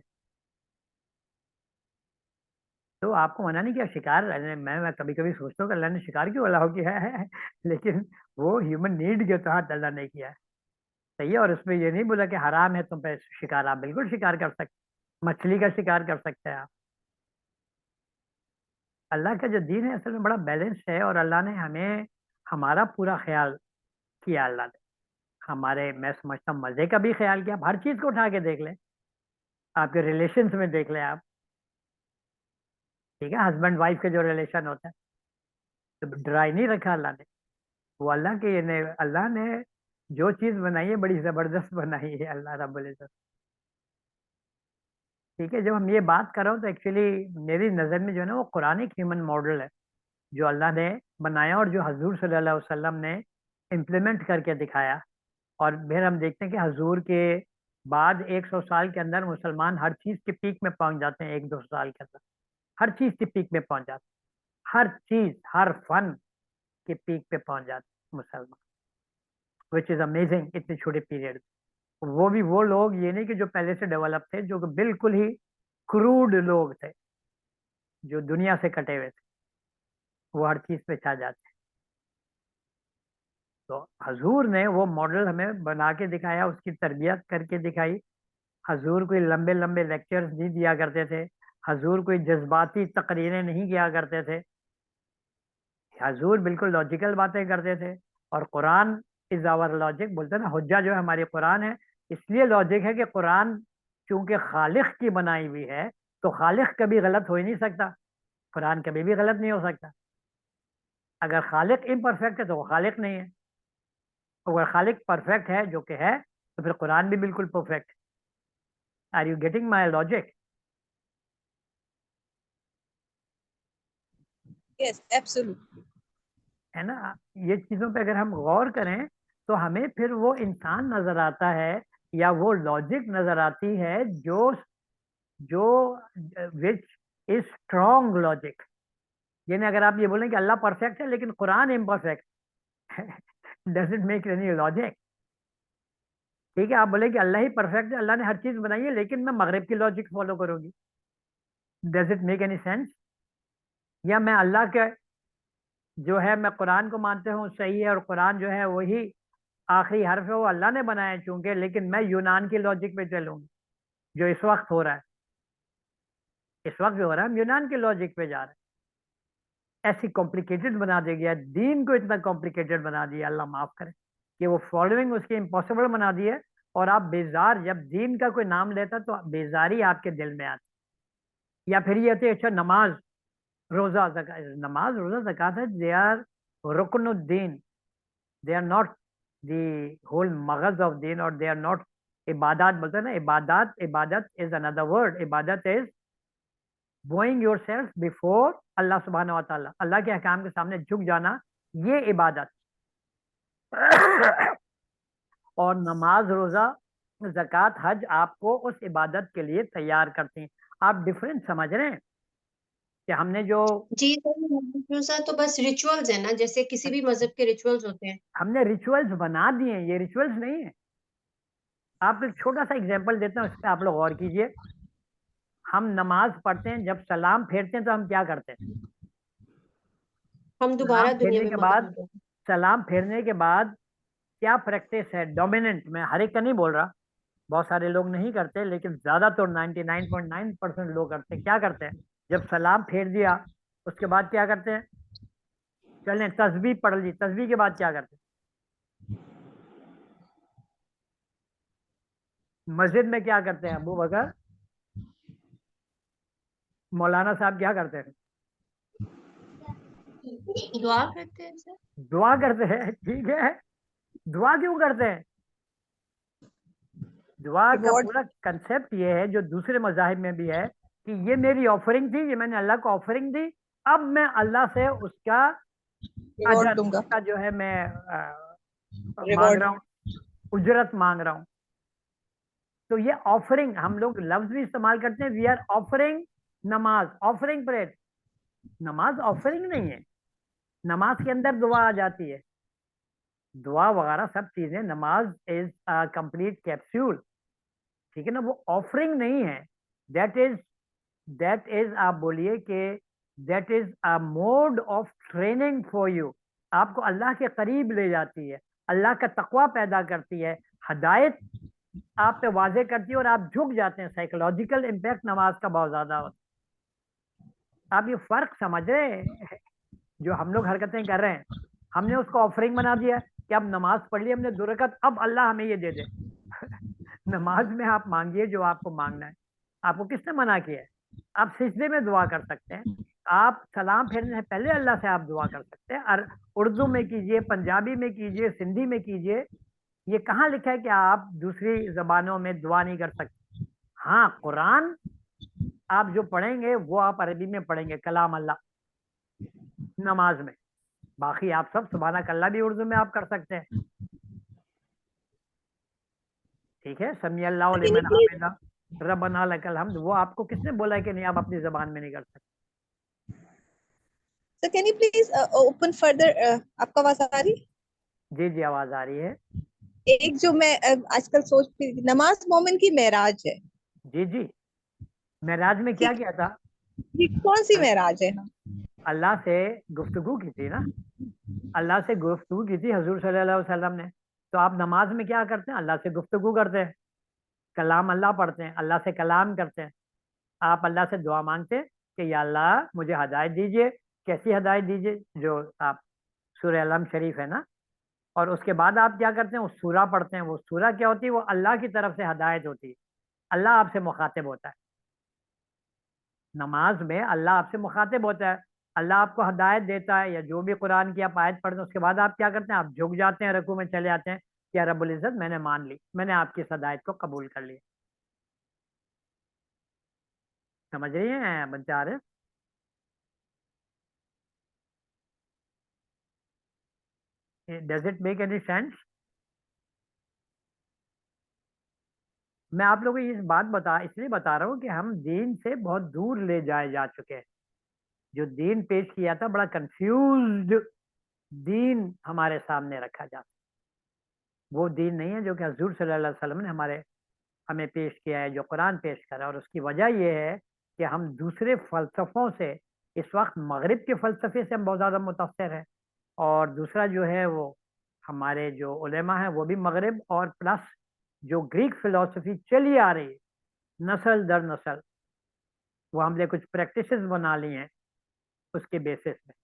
تو آپ کو منع نہیں کیا شکار. میں کبھی کبھی سوچتا ہوں کہ اللہ نے شکار کیوں الاؤ کیا ہے لیکن وہ ہیومن نیڈ کے تحت اللہ نے کیا ہے، صحیح ہے. اور اس میں یہ نہیں بولا کہ حرام ہے تم پہ شکار، آپ بالکل شکار کر سکتے، مچھلی کا شکار کر سکتے ہیں آپ. اللہ کا جو دین ہے اصل میں بڑا بیلنس ہے، اور اللہ نے ہمیں ہمارا پورا خیال کیا. اللہ نے ہمارے، میں سمجھتا ہوں، مزے کا بھی خیال کیا. آپ ہر چیز کو اٹھا کے دیکھ لیں، آپ کے ریلیشنز میں دیکھ لیں آپ، ٹھیک ہے، ہسبینڈ وائف کے جو ریلیشن ہوتا ہے تو ڈرائی نہیں رکھا اللہ نے. وہ اللہ کے اللہ نے جو چیز بنائی ہے بڑی زبردست بنائی ہے اللہ رب العزت. ٹھیک ہے، جب ہم یہ بات کر رہے ہوں تو ایکچولی میری نظر میں جو ہے نا وہ قرآن ایک ہیومن ماڈل ہے جو اللہ نے بنایا اور جو حضور صلی اللہ علیہ وسلم نے امپلیمنٹ کر کے دکھایا. اور پھر ہم دیکھتے ہیں کہ حضور کے بعد 100 سال کے اندر مسلمان ہر چیز کے پیک میں پہنچ جاتے ہیں. 1-2 سال کے اندر ہر چیز کے پیک میں پہنچ جاتے ہیں، ہر چیز، ہر فن کے پیک پہ پہنچ جاتے ہیں مسلمان، وچ از امیزنگ. اتنے چھوٹے پیریڈ، وہ بھی وہ لوگ، یہ نہیں کہ جو پہلے سے ڈیولپ تھے، جو کہ بالکل ہی کروڈ لوگ تھے جو دنیا سے کٹے ہوئے تھے، وہ ہر چیز پہ چھا جاتے ہیں. تو حضور نے وہ ماڈل ہمیں بنا کے دکھایا، اس کی تربیت کر کے دکھائی. حضور کوئی لمبے لمبے لیکچرز نہیں دیا کرتے تھے، حضور کوئی جذباتی تقریریں نہیں کیا کرتے تھے، حضور بالکل لاجیکل باتیں کرتے تھے. اور قرآن از آور لاجک، بولتے ہیں نا، حجہ جو ہے ہماری قرآن ہے. اس لیے لاجک ہے کہ قرآن چونکہ خالق کی بنائی ہوئی ہے تو خالق کبھی غلط ہو ہی نہیں سکتا، قرآن کبھی بھی غلط نہیں ہو سکتا. اگر خالق امپرفیکٹ ہے تو وہ خالق نہیں ہے، اگر خالق پرفیکٹ ہے جو کہ ہے تو پھر قرآن بھی بالکل perfect. Are you getting my logic? Yes, absolutely. ہے نا. یہ چیزوں پہ اگر ہم غور کریں تو ہمیں پھر وہ انسان نظر آتا ہے یا وہ لاجک نظر آتی ہے جو وچ از اسٹرانگ لاجک. یعنی اگر آپ یہ بولیں کہ اللہ پرفیکٹ ہے لیکن Quran imperfect doesn't make any logic. ٹھیک ہے، آپ بولیں کہ اللہ ہی پرفیکٹ ہے، اللہ نے ہر چیز بنائی ہے لیکن میں مغرب کی لاجک فالو کروں گی، does it make any sense? یا میں اللہ کے جو ہے، میں قرآن کو مانتے ہوں صحیح ہے، اور قرآن جو ہے وہی آخری حرف ہے، وہ اللہ نے بنایا ہے چونکہ، لیکن میں یونان کی لاجک پہ چلوں گی جو اس وقت ہو رہا ہے. اس وقت جو ہو رہا ہے ہم یونان کی لاجک پہ جا رہے ہیں. ایسی کمپلیکیٹڈ بنا دیا گیا دین کو، اتنا کمپلیکیٹڈ بنا دیا، اللہ معاف کرے، کہ وہ فالوئنگ اس کی امپاسبل بنا دی ہے. اور آپ بیزار، جب دین کا کوئی نام لیتا تو بیزاری آپ کے دل میں آتی. یا پھر یہ ہوتی ہے اچھا نماز روزہ زکات، نماز روزہ زکات ہے، دے آر رکن الدین، they are not the whole مغز آف دین، اور دے آر ناٹ عبادات. بولتے ہیں نا عبادات، عبادت از اندر ورڈ، عبادت از بوئنگ یور سیلف بفور اللہ سبحانہ و تعالیٰ، اللہ کے احکام کے سامنے جھک جانا، یہ عبادت. اور نماز، روزہ، زکات، حج آپ کو اس عبادت کے لیے تیار کرتے ہیں. آپ ڈفرینس سمجھ رہے ہیں کہ ہم نے جو جی سر، تو بس ریچولز ہیں نا، جیسے کسی بھی مذہب کے ریچولز ہوتے ہیں. ہم نے ریچولز بنا دیے ہیں، یہ ریچولز نہیں ہیں. آپ ایک چھوٹا سا اگزامپل دیتا ہوں، اس پہ آپ لوگ غور کیجئے. ہم نماز پڑھتے ہیں، جب سلام پھیرتے ہیں تو ہم کیا کرتے ہیں؟ ہم دوبارہ سلام دنیا پھیرنے میں کے مدد بعد، ہوتے ہیں. سلام پھیرنے کے بعد کیا پریکٹس ہے ڈومیننٹ؟ میں ہر ایک کا نہیں بول رہا، بہت سارے لوگ نہیں کرتے لیکن زیادہ تر 99.9% لوگ کرتے ہیں. کیا کرتے ہیں؟ جب سلام پھیر دیا اس کے بعد کیا کرتے ہیں؟ چلیں تسبیح پڑھ لی، تسبیح کے بعد کیا کرتے ہیں؟ مسجد میں کیا کرتے ہیں؟ ابو بکر مولانا صاحب کیا کرتے ہیں؟ دعا کرتے ہیں سر. دعا کرتے ہیں. ٹھیک ہے، دعا کیوں کرتے ہیں؟ دعا کا Reward. پورا کنسپٹ یہ ہے جو دوسرے مذاہب میں بھی ہے کہ یہ میری آفرنگ تھی, یہ میں نے اللہ کو آفرنگ دی, اب میں اللہ سے اس کا ریوارڈ اجر, دوں گا, اس کا جو ہے میں مانگ ریوارڈ. رہا ہوں, اجرت مانگ رہا ہوں. تو یہ آفرنگ, ہم لوگ لفظ بھی استعمال کرتے ہیں, وی آر آفرنگ نماز, آفرنگ پریئر. نماز آفرنگ نہیں ہے, نماز کے اندر دعا آ جاتی ہے, دعا وغیرہ سب چیزیں, نماز از کمپلیٹ کیپسول, ٹھیک ہے نا, وہ آفرنگ نہیں ہے. دیٹ از آپ بولیے کہ that is a mode of training for you, آپ کو اللہ کے قریب لے جاتی ہے, اللہ کا تقوی پیدا کرتی ہے, ہدایت آپ پہ واضح کرتی ہے, اور آپ جھک جاتے ہیں. سائیکولوجیکل امپیکٹ نماز کا بہت زیادہ ہوتا ہے. آپ یہ فرق سمجھ رہے ہیں, جو ہم لوگ حرکتیں کر رہے ہیں, ہم نے اس کو آفرنگ بنا دیا کہ اب نماز پڑھ لی ہم نے 2 رکعت, اب اللہ ہمیں یہ دے دے. نماز میں آپ مانگیے جو آپ کو مانگنا ہے. آپ کو کس نے منع کیا ہے؟ آپ سجدے میں دعا کر سکتے ہیں, آپ سلام پھیرنے سے پہلے اللہ سے آپ دعا کر سکتے ہیں, اور اردو میں کیجئے, پنجابی میں کیجئے, سندھی میں کیجئے. یہ کہاں لکھا ہے کہ آپ دوسری زبانوں میں دعا نہیں کر سکتے؟ ہاں, قرآن آپ جو پڑھیں گے وہ آپ عربی میں پڑھیں گے, کلام اللہ, نماز میں. باقی آپ سب سبحانک اللہ بھی اردو میں آپ کر سکتے ہیں, ٹھیک ہے. سمیع اللہ Can you لمن please, حمدہ, ربنا لک الحمد, وہ آپ کو کس نے بولا ہے کہ نہیں آپ اپنی زبان میں نہیں کر سکتے؟ so can you please open further, آپ کا آواز آ رہی؟ جی جی آواز آ رہی ہے. ایک جو میں آج کل سوچ رہی تھی, نماز مومن کی معراج ہے, جی جی, معراج میں کیا کیا تھا؟ یہ کون سی معراج ہے؟ اللہ سے گفتگو کی تھی نا, اللہ سے گفتگو کی تھی حضور صلی اللہ علیہ وسلم نے. تو آپ نماز میں کیا کرتے ہیں؟ اللہ سے گفتگو کرتے ہیں, کلام اللہ پڑھتے ہیں, اللہ سے کلام کرتے ہیں. آپ اللہ سے دعا مانگتے ہیں کہ یا اللہ مجھے ہدایت دیجئے. کیسی ہدایت دیجئے؟ جو آپ سورہ علم شریف ہے نا, اور اس کے بعد آپ کیا کرتے ہیں؟ وہ سورہ پڑھتے ہیں. وہ سورہ کیا ہوتی ہے؟ وہ اللہ کی طرف سے ہدایت ہوتی ہے, اللہ آپ سے مخاطب ہوتا ہے. نماز میں اللہ آپ سے مخاطب ہوتا ہے, اللہ آپ کو ہدایت دیتا ہے, یا جو بھی قرآن کی آپ آیت پڑھتے ہیں اس کے بعد آپ کیا کرتے ہیں؟ آپ جھک جاتے ہیں, رکوع میں چلے آتے ہیں کہ رب العزت میں نے مان لی, میں نے آپ کی اس ہدایت کو قبول کر لیا. سمجھ رہی ہیں بچے آ رہے؟ Does it make any sense? میں آپ لوگوں کو یہ بات اس لیے بتا رہا ہوں کہ ہم دین سے بہت دور لے جائے جا چکے ہیں. جو دین پیش کیا تھا بڑا کنفیوزڈ دین ہمارے سامنے رکھا جاتا, وہ دین نہیں ہے جو کہ حضور صلی اللہ علیہ وسلم نے ہمیں پیش کیا ہے, جو قرآن پیش کرا. اور اس کی وجہ یہ ہے کہ ہم دوسرے فلسفوں سے, اس وقت مغرب کے فلسفے سے ہم بہت زیادہ متاثر ہیں, اور دوسرا جو ہے وہ ہمارے جو علماء ہیں وہ بھی مغرب, اور پلس جو گریک فلسفی چلی آ رہی ہے نسل در نسل, وہ ہم نے کچھ پریکٹسز بنا لی ہیں اس کے بیسس میں,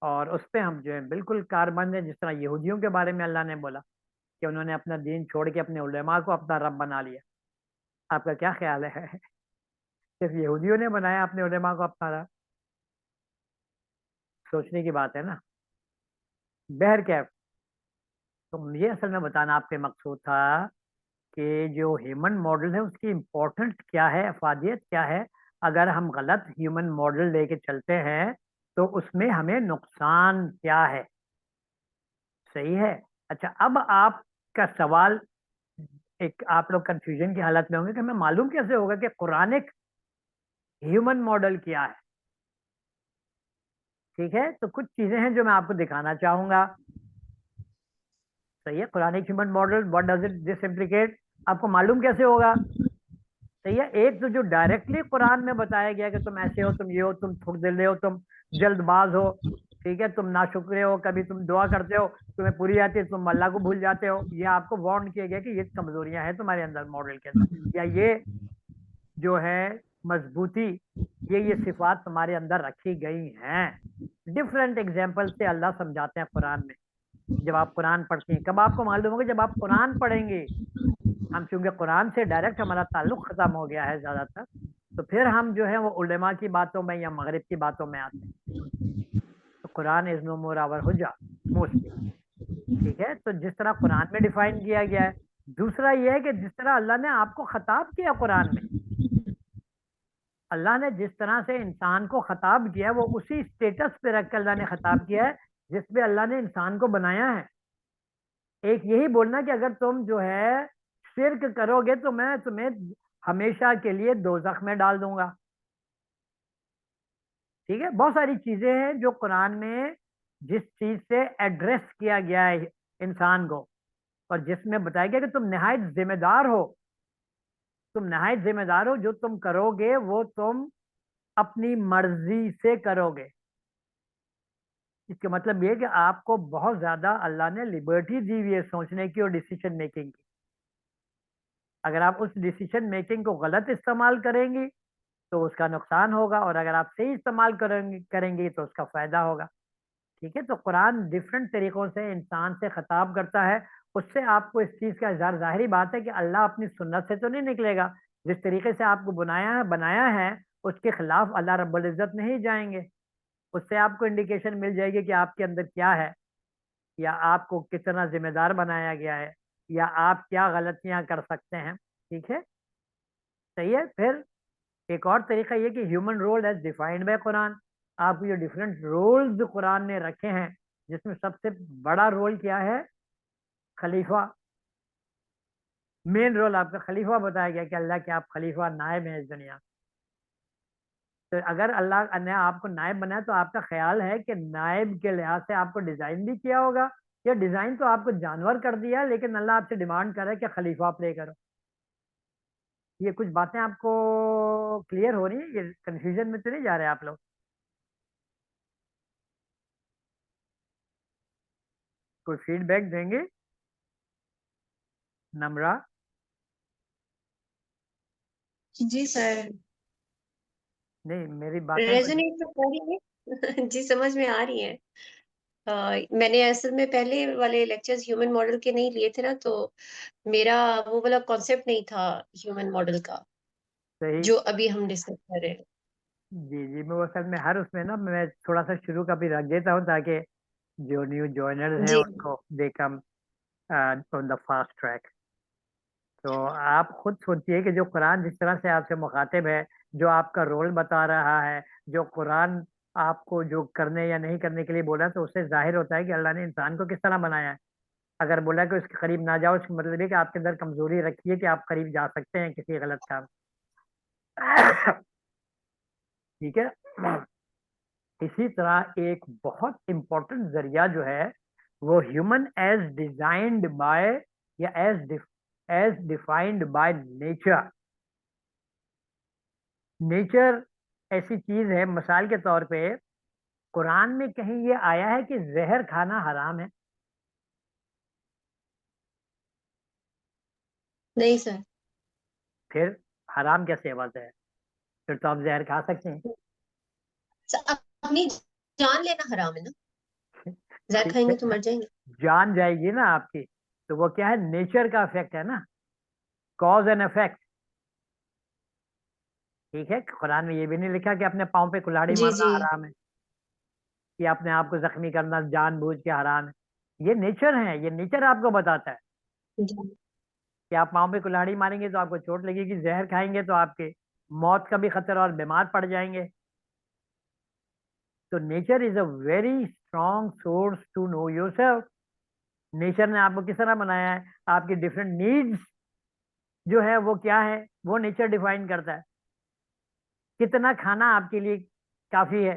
اور اس پہ ہم جو ہے بالکل کاربند ہیں. جس طرح یہودیوں کے بارے میں اللہ نے بولا کہ انہوں نے اپنا دین چھوڑ کے اپنے علماء کو اپنا رب بنا لیا. آپ کا کیا خیال ہے؟ صرف یہودیوں نے بنایا اپنے علماء کو اپنا رب؟ سوچنے کی بات ہے نا. بہرکیف, تو یہ اصل میں بتانا آپ کے مقصود تھا کہ جو ہیومن ماڈل ہے اس کی امپورٹنٹ کیا ہے, افادیت کیا ہے. اگر ہم غلط ہیومن ماڈل لے کے چلتے ہیں تو اس میں ہمیں نقصان کیا ہے؟ صحیح ہے. اچھا, اب آپ کا سوال, ایک آپ لوگ کنفیوژن کی حالت میں ہوں گے کہ ہمیں معلوم کیسے ہوگا کہ قرآنک ہیومن ماڈل کیا ہے. ٹھیک ہے, تو کچھ چیزیں ہیں جو میں آپ کو دکھانا چاہوں گا. صحیح ہے, Quranic human model, what does it this implicate, آپ کو معلوم کیسے ہوگا؟ صحیح ہے, ایک تو جو ڈائریکٹلی قرآن میں بتایا گیا کہ تم ایسے ہو, تم یہ ہو, تم تھوڑ دل ہو, تم جلد باز ہو, ٹھیک ہے, تم ناشکرے ہو, کبھی تم دعا کرتے ہو تمہیں پوری آتی ہے, تم اللہ کو بھول جاتے ہو. یہ آپ کو وارن کیا گیا کہ یہ کمزوریاں ہیں تمہارے اندر ماڈل کے اندر, یا یہ جو ہے مضبوطی, یہ صفات تمہارے اندر رکھی گئی ہیں. ڈفرینٹ ایگزامپل سے اللہ سمجھاتے ہیں قرآن میں. جب آپ قرآن پڑھتے ہیں, کب آپ کو معلوم ہوگا؟ جب آپ قرآن پڑھیں گے. ہم چونکہ قرآن سے ڈائریکٹ ہمارا تعلق ختم ہو گیا ہے زیادہ تر, تو پھر ہم جو ہے وہ علماء کی باتوں میں یا مغرب کی باتوں میں آتے ہیں. تو قرآن از نو مور آور حجہ موسٹلی, ٹھیک ہے. تو جس طرح قرآن میں ڈیفائن کیا گیا ہے. دوسرا یہ ہے کہ جس طرح اللہ نے آپ کو خطاب کیا قرآن میں, اللہ نے جس طرح سے انسان کو خطاب کیا ہے وہ اسی اسٹیٹس پہ رکھ کے اللہ نے خطاب کیا ہے جس پہ اللہ نے انسان کو بنایا ہے. ایک یہی بولنا کہ اگر تم جو ہے شرک کرو گے تو میں تمہیں ہمیشہ کے لیے دوزخ میں ڈال دوں گا. ٹھیک ہے, بہت ساری چیزیں ہیں جو قرآن میں جس چیز سے ایڈریس کیا گیا ہے انسان کو, اور جس میں بتایا گیا کہ تم نہایت ذمہ دار ہو, تم نہایت ذمہ دار ہو, جو تم کرو گے وہ تم اپنی مرضی سے کرو گے. اس کا مطلب یہ کہ آپ کو بہت زیادہ اللہ نے لبرٹی دی ہوئی ہے سوچنے کی اور ڈیسیشن میکنگ کی. اگر آپ اس ڈیسیشن میکنگ کو غلط استعمال کریں گی تو اس کا نقصان ہوگا, اور اگر آپ صحیح استعمال کریں گی تو اس کا فائدہ ہوگا. ٹھیک ہے, تو قرآن ڈفرینٹ طریقوں سے انسان سے خطاب کرتا ہے. اس سے آپ کو اس چیز کا اظہار, ظاہری بات ہے کہ اللہ اپنی سنت سے تو نہیں نکلے گا. جس طریقے سے آپ کو بنایا ہے اس کے خلاف اللہ رب العزت نہیں جائیں گے. اس سے آپ کو انڈیکیشن مل جائے گی کہ آپ کے اندر کیا ہے, یا آپ کو کتنا ذمہ دار بنایا گیا ہے, یا آپ کیا غلطیاں کر سکتے ہیں. ٹھیک ہے, صحیح ہے. پھر ایک اور طریقہ یہ کہ human rule is defined by Quran. آپ کو جو ڈفرینٹ رولز قرآن نے رکھے ہیں جس میں سب سے بڑا رول کیا ہے, خلیفہ. مین رول آپ کا خلیفہ بتایا گیا کہ اللہ کے آپ خلیفہ نائب ہیں اس دنیا. تو اگر اللہ نے آپ کو نائب بنایا تو آپ کا خیال ہے کہ نائب کے لحاظ سے آپ کو ڈیزائن بھی کیا ہوگا, یا ڈیزائن تو آپ کو جانور کر دیا لیکن اللہ آپ سے ڈیمانڈ کر رہا ہے کہ خلیفہ پلے کرو. یہ کچھ باتیں آپ کو کلیئر ہو رہی ہیں, یہ کنفیوژن میں تو نہیں جا رہے آپ لوگ؟ کوئی فیڈ بیک دیں گے؟ نمرہ. جی سر, نہیں, میری باتیں ریزونیٹ تو کر رہی ہے. جی سمجھ میں آ رہی ہیں. میں نے اصل میں پہلے والے لیکچرز ہیومن ماڈل کے نہیں لیے تھے نا, تو میرا وہ والا کانسیپٹ نہیں تھا ہیومن ماڈل کا صحیح. جو ابھی ہم ڈسکس کر رہے ہیں. جی جی, میں اصل میں ہر اس میں نا میں تھوڑا سا شروع کا بھی رکھ دیتا ہوں تاکہ جو نیو جوائنرز ہیں جی ان کو دے کم آن دا فاسٹ ٹریک. تو آپ خود سوچئے کہ جو قرآن جس طرح سے آپ سے مخاطب ہے, جو آپ کا رول بتا رہا ہے, جو قرآن آپ کو جو کرنے یا نہیں کرنے کے لیے بولا, تو اس سے ظاہر ہوتا ہے کہ اللہ نے انسان کو کس طرح بنایا ہے. اگر بولا کہ اس کے قریب نہ جاؤ, اس کا مطلب یہ کہ آپ کے اندر کمزوری رکھی ہے کہ آپ قریب جا سکتے ہیں کسی غلط کام. ٹھیک ہے. اسی طرح ایک بہت امپورٹنٹ ذریعہ جو ہے وہ ہیومن ایز ڈیزائنڈ بائی یا as defined by nature. Nature ایسی چیز ہے, مثال کے طور پہ قرآن میں کہیں یہ آیا ہے کہ زہر کھانا حرام ہے؟ نہیں سر. پھر حرام کیسے آواز ہے؟ پھر تو آپ زہر کھا سکتے ہیں. اپنی جان لینا حرام ہے نا, زہر کھائیں گے تو مر جائیں گے. جان جائے گی نا آپ کی, تو وہ کیا ہے, نیچر کا افیکٹ ہے نا, کاز اینڈ افیکٹ. ٹھیک ہے, قرآن میں یہ بھی نہیں لکھا کہ اپنے پاؤں پہ کلاڑی جی مارنا جی حرام ہے, کہ اپنے آپ کو زخمی کرنا جان بوجھ کے حرام ہے. یہ نیچر ہے, یہ نیچر آپ کو بتاتا ہے جی کہ آپ پاؤں پہ کلاڑی ماریں گے تو آپ کو چوٹ لگے گی, زہر کھائیں گے تو آپ کے موت کا بھی خطرہ اور بیمار پڑ جائیں گے. تو nature is a very strong source to know yourself. Nature نے آپ کو کس طرح بنایا ہے, آپ کی ڈفرینٹ نیڈس جو ہے وہ کیا ہے, وہ نیچر ڈیفائن کرتا ہے. کتنا کھانا آپ کے لیے کافی ہے,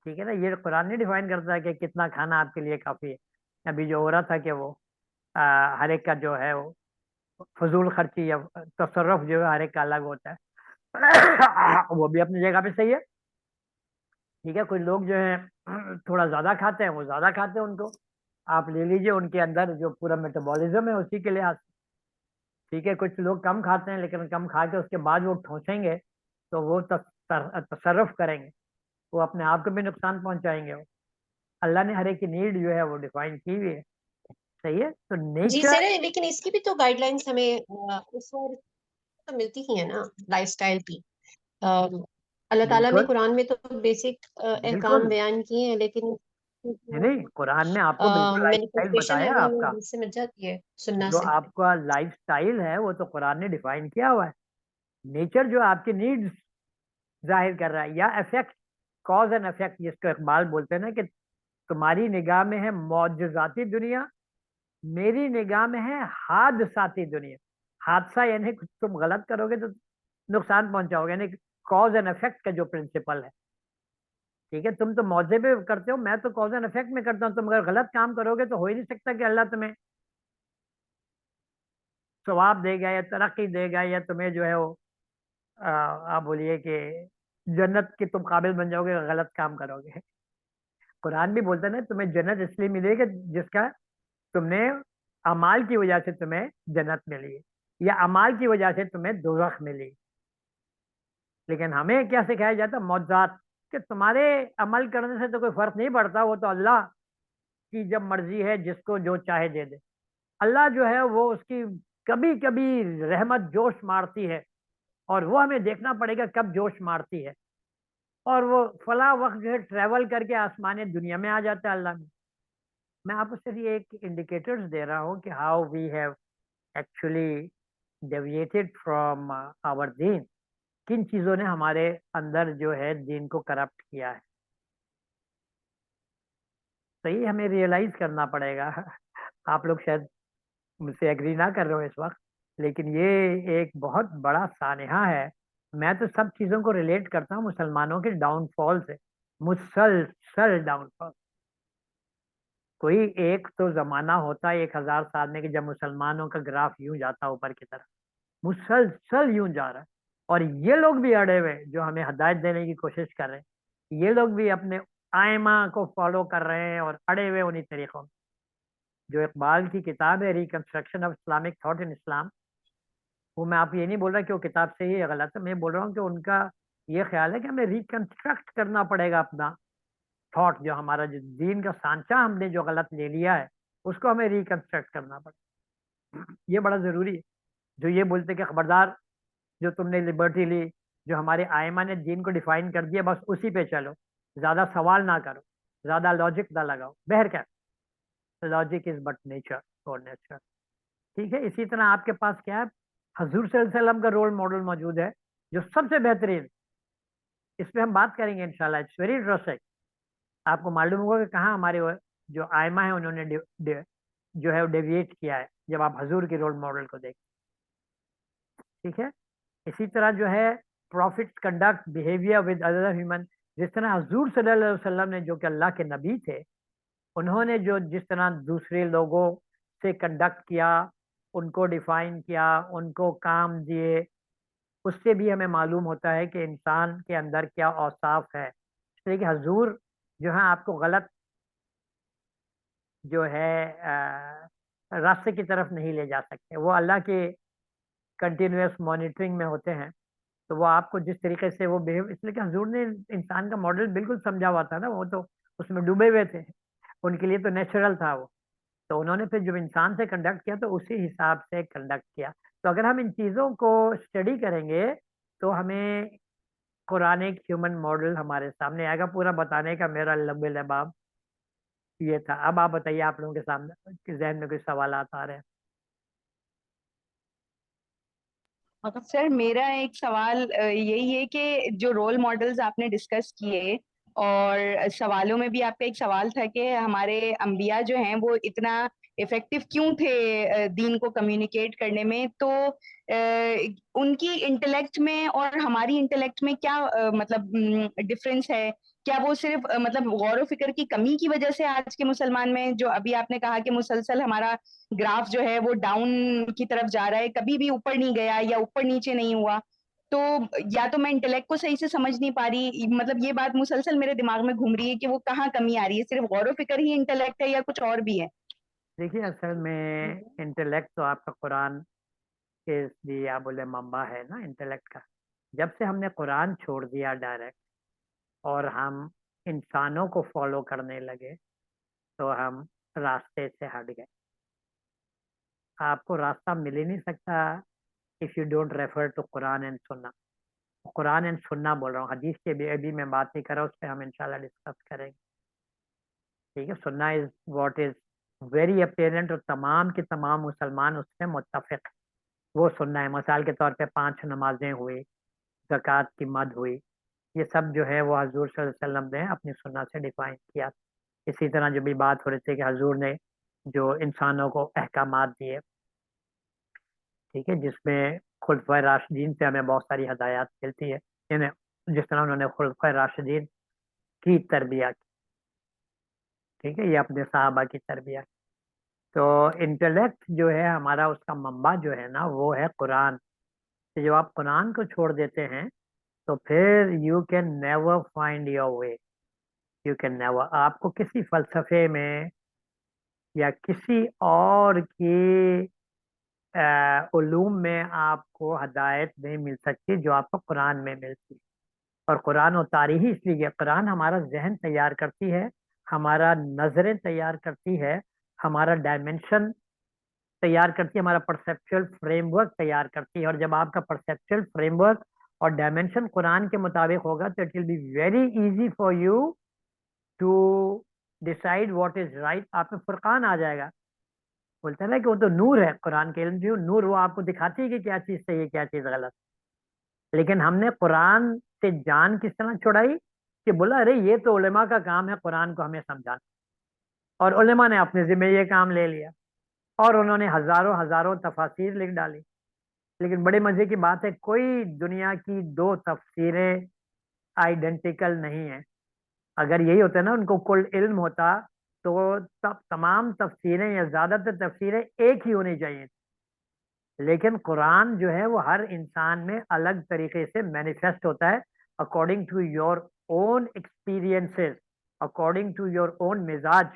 ٹھیک ہے نا, یہ قرآن نہیں ڈیفائن کرتا ہے کہ کتنا کھانا آپ کے لیے کافی ہے. ابھی جو ہو رہا تھا کہ وہ ہر ایک کا جو ہے وہ فضول خرچی یا تصرف جو ہے ہر ایک کا الگ ہوتا ہے, وہ بھی اپنی جگہ پہ صحیح ہے. ٹھیک ہے, کچھ لوگ جو ہیں تھوڑا زیادہ کھاتے ہیں, وہ زیادہ کھاتے ہیں, ان کو آپ لے لیجئے, ان کے اندر جو پورا میٹابولزم ہے اسی کے لحاظ سے. ٹھیک ہے, کچھ لوگ کم کھاتے ہیں لیکن کم کھا کے اس کے بعد وہ ٹھوسیں گے تو وہ تصرف کریں گے, وہ اپنے آپ کو بھی نقصان پہنچائیں گے. اللہ نے ہر ایک کی نیڈ جو ہے وہ ڈیفائن کی ہوئی ہے. صحیح ہے, تو جی نیچر. سر, لیکن اس کی بھی تو گائیڈ لائنس ہمیں اس وقت تو ملتی ہی ہے نا, لائف سٹائل کی. اللہ تعالیٰ نے بالکل قرآن میں تو بیسک احکام بالکل, بیان کیے ہیں, لیکن نہیں قرآن نے آپ کو بالکل لائف سٹائل مینیفیسٹیشن ہے بتایا. وہ آپ کا ہمیں سے مل جاتی ہے سننا جو سے. آپ کا لائف سٹائل ہے وہ تو قرآن نے ڈیفائن کیا ہوا ہے. نیچر جو آپ کی نیڈز ظاہر کر رہا ہے، یا افیکٹ، کاز اینڈ افیکٹ جس کو اقبال بولتے ہیں نا کہ تمہاری نگاہ میں ہے معجزاتی دنیا، میری نگاہ میں ہے حادثاتی دنیا. حادثہ یعنی کچھ تم غلط کرو گے تو نقصان پہنچاؤ گے، یعنی کاز اینڈ افیکٹ کا جو پرنسپل ہے. ٹھیک ہے، تم تو معجزے پہ کرتے ہو، میں تو کاز اینڈ افیکٹ میں کرتا ہوں. تم اگر غلط کام کرو گے تو ہو ہی نہیں سکتا کہ اللہ تمہیں ثواب دے گا یا ترقی دے گا یا تمہیں جو ہے وہ آپ بولیے کہ جنت کے تم قابل بن جاؤ گے، غلط کام کرو گے. قرآن بھی بولتا ہے نا تمہیں جنت اس لیے ملے گی جس کا تم نے اعمال کی وجہ سے تمہیں جنت ملی یا اعمال کی وجہ سے تمہیں دوزخ ملی. لیکن ہمیں کیا سکھایا جاتا؟ معجزات، کہ تمہارے عمل کرنے سے تو کوئی فرق نہیں پڑتا، وہ تو اللہ کی جب مرضی ہے جس کو جو چاہے دے دے. اللہ جو ہے وہ اس کی کبھی کبھی رحمت جوش مارتی ہے اور وہ ہمیں دیکھنا پڑے گا کب جوش مارتی ہے، اور وہ فلاں وقت جو ہے ٹریول کر کے آسمان دنیا میں آ جاتا ہے اللہ میں. میں آپ کو صرف یہ ایک انڈیکیٹرز دے رہا ہوں کہ how we have actually deviated from our دین، کن چیزوں نے ہمارے اندر جو ہے دین کو کرپٹ کیا ہے. صحیح ہمیں ریئلائز کرنا پڑے گا. آپ لوگ شاید مجھ سے ایگری نہ کر رہے ہو اس وقت، لیکن یہ ایک بہت بڑا سانحہ ہے. میں تو سب چیزوں کو ریلیٹ کرتا ہوں مسلمانوں کے ڈاؤن فال سے، مسلسل ڈاؤن فال. کوئی ایک تو زمانہ ہوتا ہے 1000 سال میں کہ جب مسلمانوں کا گراف یوں جاتا اوپر کی طرف، مسلسل یوں جا رہا ہے. اور یہ لوگ بھی اڑے ہوئے جو ہمیں ہدایت دینے کی کوشش کر رہے ہیں، یہ لوگ بھی اپنے آئمہ کو فالو کر رہے ہیں اور اڑے ہوئے انہی طریقوں میں. جو اقبال کی کتاب ہے reconstruction of Islamic thought in Islam, وہ میں آپ یہ نہیں بول رہا کہ وہ کتاب صحیح ہے غلط ہے، میں بول رہا ہوں کہ ان کا یہ خیال ہے کہ ہمیں ریکنسٹرکٹ کرنا پڑے گا اپنا تھاٹ، جو ہمارا جو دین کا سانچہ ہم نے جو غلط لے لیا ہے اس کو ہمیں ریکنسٹرکٹ کرنا پڑے. یہ بڑا ضروری ہے. جو یہ بولتے کہ خبردار جو تم نے لبرٹی لی، جو ہمارے آئمہ نے دین کو ڈیفائن کر دیا، بس اسی پہ چلو، زیادہ سوال نہ کرو، زیادہ لاجک نہ لگاؤ. بہرکیف لاجک از بٹ نیچر اور نیچر. ٹھیک ہے، اسی طرح آپ کے پاس کیا ہے، حضور صلی اللہ علیہ وسلم کا رول ماڈل موجود ہے جو سب سے بہترین. اس پہ ہم بات کریں گے انشاءاللہ. It's very interesting. آپ کو معلوم ہوگا کہ کہاں ہمارے جو آئمہ ہیں انہوں نے جو ہے ڈیویٹ کیا ہے جب آپ حضور کے رول ماڈل کو دیکھیں. ٹھیک ہے، اسی طرح جو ہے prophets conduct behaviour with other human, جس طرح حضور صلی اللہ علیہ وسلم نے جو کہ اللہ کے نبی تھے، انہوں نے جو جس طرح دوسرے لوگوں سے کنڈکٹ کیا، ان کو ڈیفائن کیا، ان کو کام دیے، اس سے بھی ہمیں معلوم ہوتا ہے کہ انسان کے اندر کیا اوصاف ہے. اس لیے کہ حضور جو ہے آپ کو غلط جو ہے راستے کی طرف نہیں لے جا سکتے. وہ اللہ کے کنٹینیوس مانیٹرنگ میں ہوتے ہیں، تو وہ آپ کو جس طریقے سے وہ بہیو، اس لیے کہ حضور نے انسان کا ماڈل بالکل سمجھا ہوا تھا نا، وہ تو اس میں ڈوبے ہوئے تھے، ان کے لیے تو نیچرل تھا وہ. تو انہوں نے پھر جب انسان سے کنڈکٹ کیا تو اسی حساب سے کنڈکٹ کیا. تو اگر ہم ان چیزوں کو اسٹڈی کریں گے تو ہمیں قرآن ایک ہیومن ماڈل ہمارے سامنے آئے گا. پورا بتانے کا میرا لب لباب یہ تھا. اب آپ بتائیے، آپ لوگوں کے سامنے ذہن میں کوئی سوالات آ رہے ہیں؟ سر میرا ایک سوال یہی ہے کہ جو رول ماڈلز آپ نے ڈسکس کیے، اور سوالوں میں بھی آپ کا ایک سوال تھا کہ ہمارے انبیاء جو ہیں وہ اتنا افیکٹو کیوں تھے دین کو کمیونیکیٹ کرنے میں، تو ان کی انٹلیکٹ میں اور ہماری انٹلیکٹ میں کیا مطلب ڈفرینس ہے؟ کیا وہ صرف مطلب غور و فکر کی کمی کی وجہ سے آج کے مسلمان میں، جو ابھی آپ نے کہا کہ مسلسل ہمارا گراف جو ہے وہ ڈاؤن کی طرف جا رہا ہے، کبھی بھی اوپر نہیں گیا یا اوپر نیچے نہیں ہوا، تو یا تو میں انٹلیکٹ کو صحیح سے سمجھ نہیں پا رہی، مطلب یہ بات مسلسل میرے دماغ میں گھوم رہی ہے کہ وہ کہاں کمی آ رہی ہے، صرف غور و فکر ہی انٹلیکٹ ہے یا کچھ اور بھی ہے؟ دیکھیے، اصل میں انٹلیکٹ تو آپ کا قرآن کے بھی آپ بولے منبع ہے نا انٹلیکٹ کا. جب سے ہم نے قرآن چھوڑ دیا ڈائریکٹ اور ہم انسانوں کو فالو کرنے لگے تو ہم راستے سے ہٹ گئے. آپ کو راستہ مل ہی نہیں سکتا if you don't refer to Quran and سننا. قرآن اینڈ سننا بول رہا ہوں، حدیث کے بھی ابھی میں بات نہیں کر رہا، اس پہ ہم انشاءاللہ ڈسکس کریں گے. ٹھیک ہے، سننا is what is very apparent, اور تمام کے تمام مسلمان اس سے متفق ہیں. وہ سننا ہے. مثال کے طور پہ 5 نمازیں ہوئی, زکوٰۃ کی مد ہوئی, یہ سب جو ہے وہ حضور صلی اللہ علیہ وسلم نے اپنی سنت سے ڈیفائن کیا. اسی طرح جو بھی بات ہو رہی تھی کہ حضور نے جو انسانوں کو احکامات دیے, ٹھیک ہے, جس میں خلفائے راشدین سے ہمیں بہت ساری ہدایات ملتی ہے, یعنی جس طرح انہوں نے خلفائے راشدین کی تربیہ کی, ٹھیک ہے, یہ اپنے صحابہ کی تربیہ کی. تو انٹلیکٹ جو ہے ہمارا, اس کا منبع جو ہے نا وہ ہے قرآن. کہ جب آپ قرآن کو چھوڑ دیتے ہیں تو پھر you can never find your way, you can never, آپ کو کسی فلسفے میں یا کسی اور کی علوم میں آپ کو ہدایت نہیں مل سکتی جو آپ کو قرآن میں ملتی. اور قرآن و تاریخ اس لیے, قرآن ہمارا ذہن تیار کرتی ہے, ہمارا نظریں تیار کرتی ہے, ہمارا ڈائمنشن تیار کرتی ہے, ہمارا پرسیپچل فریم ورک تیار کرتی ہے. اور جب آپ کا پرسیپچل فریم ورک اور ڈائمنشن قرآن کے مطابق ہوگا تو it will be very easy for you to decide what is right. آپ میں فرقان آ جائے گا. بولتے ہیں نا کہ وہ تو نور ہے, قرآن کے علم جو نور, وہ آپ کو دکھاتی ہے کہ کیا چیز صحیح ہے کیا چیز غلط. لیکن ہم نے قرآن سے جان کس طرح چھڑائی کہ بولا ارے یہ تو علماء کا کام ہے قرآن کو ہمیں سمجھانا, اور علماء نے اپنے ذمہ یہ کام لے لیا اور انہوں نے ہزاروں ہزاروں تفاسیر لکھ ڈالی. لیکن بڑے مزے کی بات ہے, کوئی دنیا کی 2 تفسیریں آئیڈینٹیکل نہیں ہیں. اگر یہی ہوتا نا ان کو کل علم ہوتا تو تمام تفسیریں یا زیادہ تر تفسیریں ایک ہی ہونی چاہیے. لیکن قرآن جو ہے وہ ہر انسان میں الگ طریقے سے مینیفیسٹ ہوتا ہے according to your own experiences, according to your own مزاج.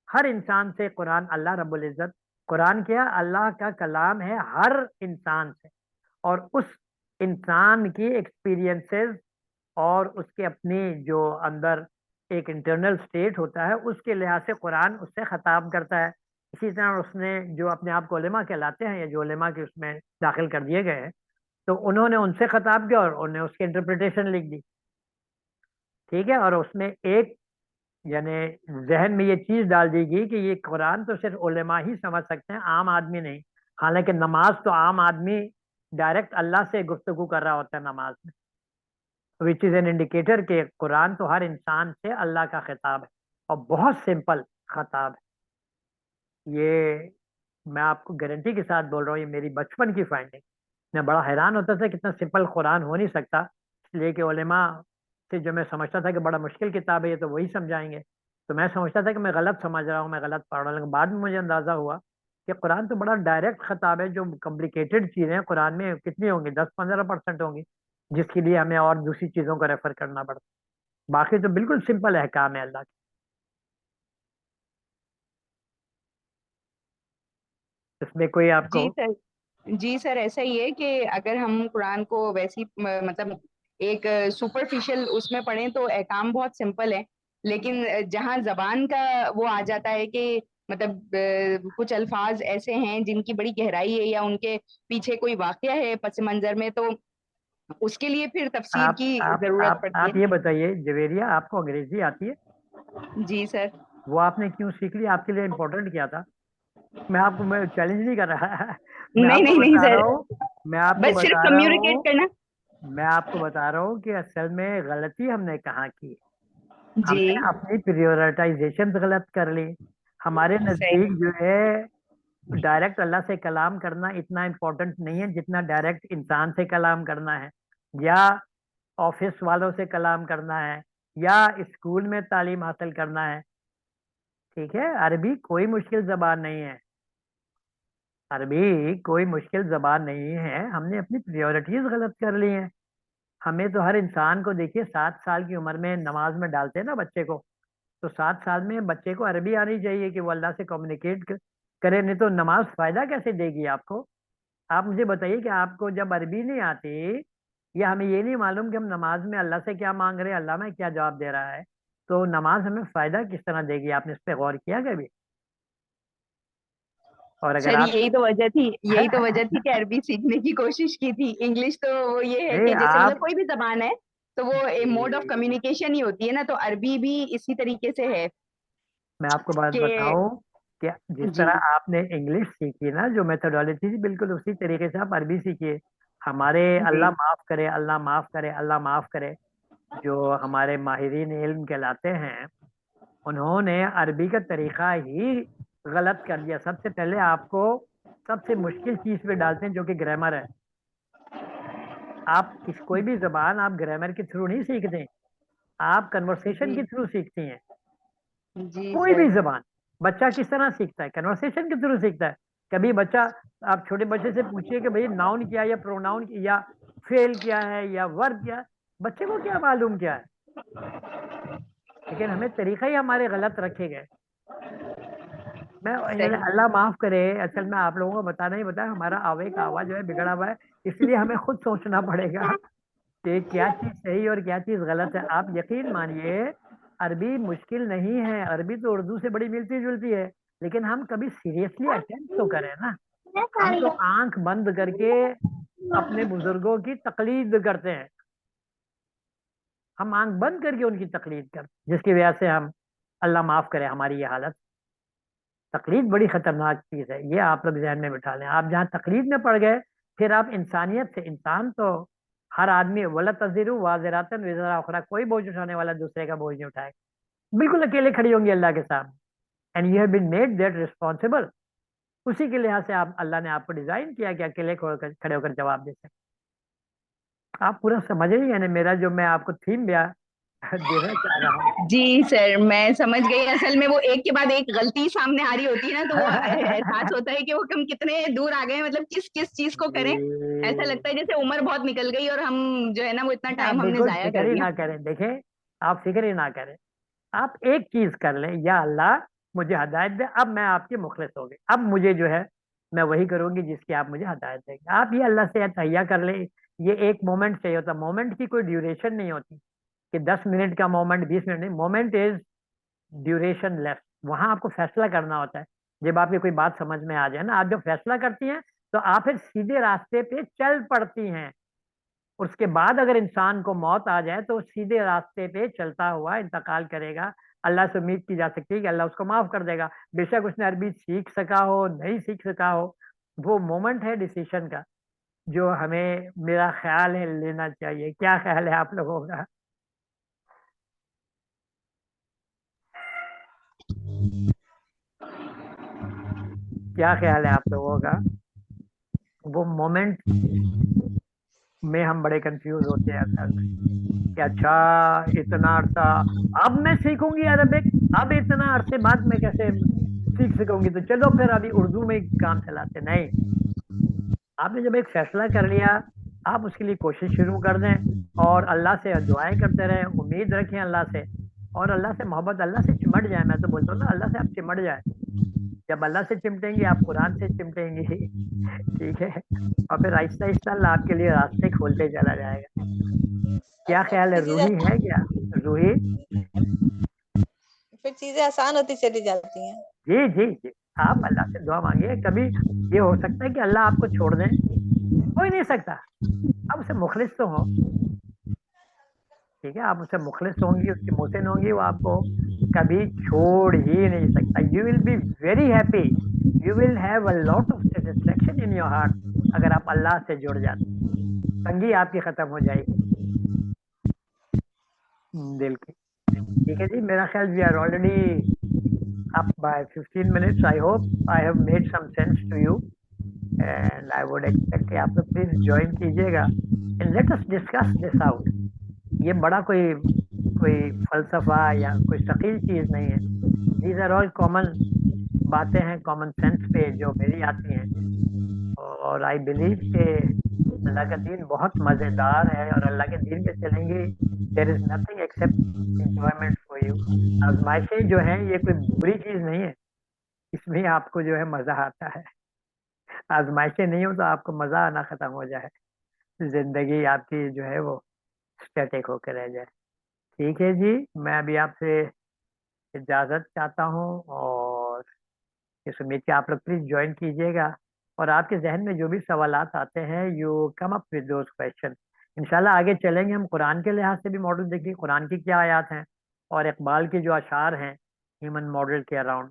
ہر انسان سے قرآن, اللہ رب العزت, قرآن کیا اللہ کا کلام ہے ہر انسان سے, اور اس انسان کی ایکسپیرینسز اور اس کے اپنی جو اندر ایک انٹرنل سٹیٹ ہوتا ہے اس کے لحاظ سے قرآن اس سے خطاب کرتا ہے. اسی طرح اس نے جو اپنے آپ کو علماء کہلاتے ہیں یا جو علماء کے اس میں داخل کر دیے گئے ہیں تو انہوں نے ان سے خطاب کیا اور انہوں نے اس کی انٹرپریٹیشن لکھ دی, ٹھیک ہے. اور اس میں ایک یعنی ذہن میں یہ چیز ڈال دی گئی کہ یہ قرآن تو صرف علماء ہی سمجھ سکتے ہیں, عام آدمی نہیں. حالانکہ نماز تو عام آدمی ڈائریکٹ اللہ سے گفتگو کر رہا ہوتا ہے نماز میں, وچ از این انڈیکیٹر کہ قرآن تو ہر انسان سے اللہ کا خطاب ہے اور بہت سمپل خطاب ہے. یہ میں آپ کو گارنٹی کے ساتھ بول رہا ہوں, یہ میری بچپن کی فائنڈنگ. میں بڑا حیران ہوتا تھا کتنا سمپل قرآن ہو نہیں سکتا, اس لیے کہ علماء سے جو میں سمجھتا تھا کہ بڑا مشکل کتاب ہے یہ تو وہی سمجھائیں گے, تو میں سمجھتا تھا کہ میں غلط سمجھ رہا ہوں, میں غلط پڑھ رہا ہوں. لیکن بعد میں مجھے اندازہ ہوا کہ قرآن تو بڑا ڈائریکٹ خطاب ہے. جو کمپلیکیٹڈ چیزیں قرآن میں کتنی ہوں گی, 10-15% ہوں گی, جس کے لیے ہمیں اور دوسری چیزوں کو ریفر کرنا پڑتا. باقی تو بالکل سمپل احکام ہے اللہ کے. اس میں کوئی آپ کو جی سر ایسا ہی ہے کہ اگر ہم قرآن کو ویسی مطلب ایک سپرفیشل اس میں پڑھیں تو احکام بہت سمپل ہے, لیکن جہاں زبان کا وہ آ جاتا ہے کہ مطلب کچھ الفاظ ایسے ہیں جن کی بڑی گہرائی ہے یا ان کے پیچھے کوئی واقعہ ہے پس منظر میں, تو اس کے لیے پھر تفسیر کی ضرورت پڑتی آپ یہ بتائیے جویریہ, آپ کو انگریزی آتی ہے؟ ہے. جی سر. وہ آپ نے کیوں سیکھ لی, آپ کے لیے امپورٹنٹ کیا تھا؟ میں آپ کو میں چیلنج نہیں کر رہا, نہیں سر, میں آپ کو بس صرف بتا رہا کمیونیکیٹ ہوں, کرنا. میں آپ کو بتا رہا ہوں کہ اصل میں غلطی ہم نے کہاں کی. ہم جی نے اپنی پریورٹائزیشن غلط کر لی. ہمارے صحیح. نزدیک جو ہے ڈائریکٹ اللہ سے کلام کرنا اتنا امپورٹنٹ نہیں ہے جتنا ڈائریکٹ انسان سے کلام کرنا ہے, یا آفس والوں سے کلام کرنا ہے, یا اسکول میں تعلیم حاصل کرنا ہے. ٹھیک ہے, عربی کوئی مشکل زبان نہیں ہے, عربی کوئی مشکل زبان نہیں ہے. ہم نے اپنی پریورٹیز غلط کر لی ہیں. ہمیں تو ہر انسان کو دیکھیے 7 سال کی عمر میں نماز میں ڈالتے ہیں نا بچے کو, تو 7 سال میں بچے کو عربی آنی چاہیے کہ وہ اللہ سے کمیونیکیٹ کرے, نہیں تو نماز فائدہ کیسے دے گی آپ کو؟ آپ مجھے بتائیے کہ آپ کو جب عربی نہیں آتی یا ہمیں یہ نہیں معلوم کہ ہم نماز میں اللہ سے کیا مانگ رہے ہیں, اللہ میں کیا جواب دے رہا ہے, تو نماز ہمیں فائدہ کس طرح دے گی؟ آپ نے اس پہ غور کیا کبھی؟ اور اگر سر آپ یہی تو وجہ تھی کہ عربی سیکھنے کی کوشش کی تھی. انگلش تو وہ یہ ہے کہ جیسے آپ مطلب کوئی بھی زبان ہے تو وہ موڈ آف کمیونیکیشن ہی ہوتی ہے نا, تو عربی بھی اسی طریقے سے ہے میں آپ کو بات کہ بتاؤں کہ جس جی طرح آپ نے انگلش سیکھی نا، جو میتھڈالوجی تھی، بالکل اسی طریقے سے آپ عربی سیکھیے. ہمارے جی اللہ معاف کرے، اللہ معاف کرے، اللہ معاف کرے، جو ہمارے ماہرین علم کہلاتے ہیں، انہوں نے عربی کا طریقہ ہی غلط کر دیا. سب سے پہلے آپ کو سب سے مشکل چیز پہ ڈالتے ہیں جو کہ گرامر ہے. آپ کوئی بھی زبان آپ گرامر کے تھرو نہیں سیکھتے، آپ کنورسیشن جی کے تھرو سیکھتی ہیں. جی کوئی بھی سر زبان بچہ کس طرح سیکھتا ہے؟ کنورسیشن کے تھرو سیکھتا ہے. کبھی بچہ، آپ چھوٹے بچے سے پوچھیے کہ بھئی ناؤن کیا ہے یا پروناؤن یا فعل کیا ہے یا ورب کیا ہے، بچے کو کیا معلوم کیا ہے؟ لیکن ہمیں طریقہ ہی ہمارے غلط رکھے گئے. میں یعنی صحیح اللہ معاف کرے، اصل میں آپ لوگوں کو بتانا ہی بتا، ہمارا آوے کا آواز جو ہے بگڑا ہوا ہے، اس لیے ہمیں خود سوچنا پڑے گا کہ کیا چیز صحیح اور کیا چیز غلط ہے. آپ یقین مانیے عربی مشکل نہیں ہے، عربی تو اردو سے بڑی ملتی جلتی ہے، لیکن ہم کبھی سیریسلی اٹمپٹ تو کریں نا. ہم تو آنکھ بند کر کے اپنے بزرگوں کی تقلید کرتے ہیں. ہم آنکھ بند کر کے ان کی تقلید کرتے ہیں، جس کی وجہ سے ہم، اللہ معاف کرے، ہماری یہ حالت. تقلید بڑی خطرناک چیز ہے، یہ آپ لوگ ذہن میں بٹھا لیں. آپ جہاں تقلید میں پڑ گئے، پھر آپ انسانیت سے، انسان تو ہر آدمی ولا تزرو وازراتن وزر اخرى، کوئی بوجھ اٹھانے والا دوسرے کا بوجھ نہیں اٹھائے گا. بالکل اکیلے کھڑی ہوں گی اللہ کے سامنے. And you have been made that responsible. اسی کے لحاظ سے آپ، اللہ نے آپ کو ڈیزائن کیا کہ اکیلے کھڑے ہو کر جواب دے سکیں. آپ پورا سمجھ رہی ہیں نا میرا جو میں آپ کو تھیم دینا چاہ رہا ہوں. جی سر میں سمجھ گئی. اصل میں وہ ایک کے بعد ایک غلطی سامنے آ رہی ہوتی ہے نا تو وہ احساس ہوتا ہے کہ وہ ہم کتنے دور آ گئے، مطلب کس چیز کو کریں. ایسا لگتا ہے جیسے عمر بہت نکل گئی اور ہم جو ہے نا وہ اتنا آپ ٹائم ہم نے بالکل ضائع فکر کر ہی دیا. نہ کریں. دیکھیں، آپ فکر ہی نہ کریں. آپ ایک چیز کر لیں، یا اللہ مجھے ہدایت دے، اب میں آپ کی مخلص ہو گئی، اب مجھے جو ہے میں وہی کروں گی جس کی آپ مجھے ہدایت دیں گے. آپ یہ اللہ سے تہیا کر لیں. یہ ایک مومنٹ چاہیے ہوتا. مومنٹ کی کوئی ڈیوریشن نہیں ہوتی کہ 10 منٹ کا مومنٹ، 20 منٹ نہیں. مومنٹ از ڈیوریشن لیس. وہاں آپ کو فیصلہ کرنا ہوتا ہے. جب آپ کی کوئی بات سمجھ میں آ جائے نا، آپ جب فیصلہ کرتی ہیں تو آپ پھر سیدھے راستے پہ چل پڑتی ہیں. اس کے بعد اگر انسان کو موت آ جائے تو سیدھے راستے پہ چلتا ہوا انتقال کرے گا. اللہ سے امید کی جا سکتی ہے کہ اللہ اس کو معاف کر دے گا. بے شک اس نے عربی سیکھ سکا ہو، نہیں سیکھ سکا ہو، وہ مومنٹ ہے ڈیسیشن کا، جو ہمیں، میرا خیال ہے، لینا چاہیے. کیا خیال ہے آپ لوگوں کا؟ کیا خیال ہے آپ لوگوں کا؟ وہ مومنٹ میں ہم بڑے کنفیوز ہوتے ہیں اصل میں کہ اچھا اتنا عرصہ اب میں سیکھوں گی عربک، اب اتنا عرصے بعد میں کیسے سیکھ سکوں گی، تو چلو پھر ابھی اردو میں کام چلاتے. نہیں، آپ نے جب ایک فیصلہ کر لیا، آپ اس کے لیے کوشش شروع کر دیں اور اللہ سے دعائیں کرتے رہیں، امید رکھیں اللہ سے، اور اللہ سے محبت، اللہ سے چمٹ جائیں. میں تو بولتا ہوں نا، اللہ سے آپ چمٹ جائیں. جب اللہ سے چمٹیں گی آپ قرآن سے چمٹیں گی. ٹھیک ہے، اور پھر آہستہ آہستہ اللہ آپ کے لیے راستے کھولتے چلا جائے گا. کیا خیال ہے؟ روحی ہے کیا؟ روحی؟ پھر چیزیں آسان ہوتی چلی جاتی ہیں. جی جی جی، آپ اللہ سے دعا مانگیے. کبھی یہ ہو سکتا ہے کہ اللہ آپ کو چھوڑ دیں، کوئی نہیں سکتا. آپ اسے مخلص تو ہوں. ٹھیک ہے، آپ اسے مخلص ہوں گی، اس کی محسن ہوں گی، وہ آپ کو کبھی چھوڑ ہی نہیں سکتا. You will be very happy, you will have a lot of satisfaction in your heart. اگر آپ اللہ سے جڑ جاتے، تنگی آپ کی ختم ہو جائے گی دل کی. ٹھیک ہے جی، میرا خیال we are already up by 15 minutes. I hope I have made some sense to you, and I would expect کہ آپ لوگ پلیز جوائن کیجیے گا and let us discuss this out. یہ بڑا کوئی فلسفہ یا کوئی ثقیل چیز نہیں ہے. These are all common باتیں ہیں، common sense پہ جو میری آتی ہیں، اور I believe کہ اللہ کا دین بہت مزیدار ہے، اور اللہ کے دین پہ چلیں گے. There is nothing except enjoyment for you. آزمائشیں جو ہیں یہ کوئی بری چیز نہیں ہے، اس میں آپ کو جو ہے مزہ آتا ہے. آزمائشیں نہیں ہو تو آپ کو مزہ آنا ختم ہو جائے، زندگی آپ کی جو ہے وہ اسٹیٹک ہو کے رہ جائے. ٹھیک ہے جی، میں ابھی آپ سے اجازت چاہتا ہوں، اور اس امید کہ آپ لوگ پلیز جوائن کیجیے گا، اور آپ کے ذہن میں جو بھی سوالات آتے ہیں you come up with those question. انشاءاللہ آگے چلیں گے، ہم قرآن کے لحاظ سے بھی ماڈل دیکھیں، قرآن کی کیا آیات ہیں، اور اقبال کے جو اشعار ہیں ہیومن ماڈل کے اراؤنڈ.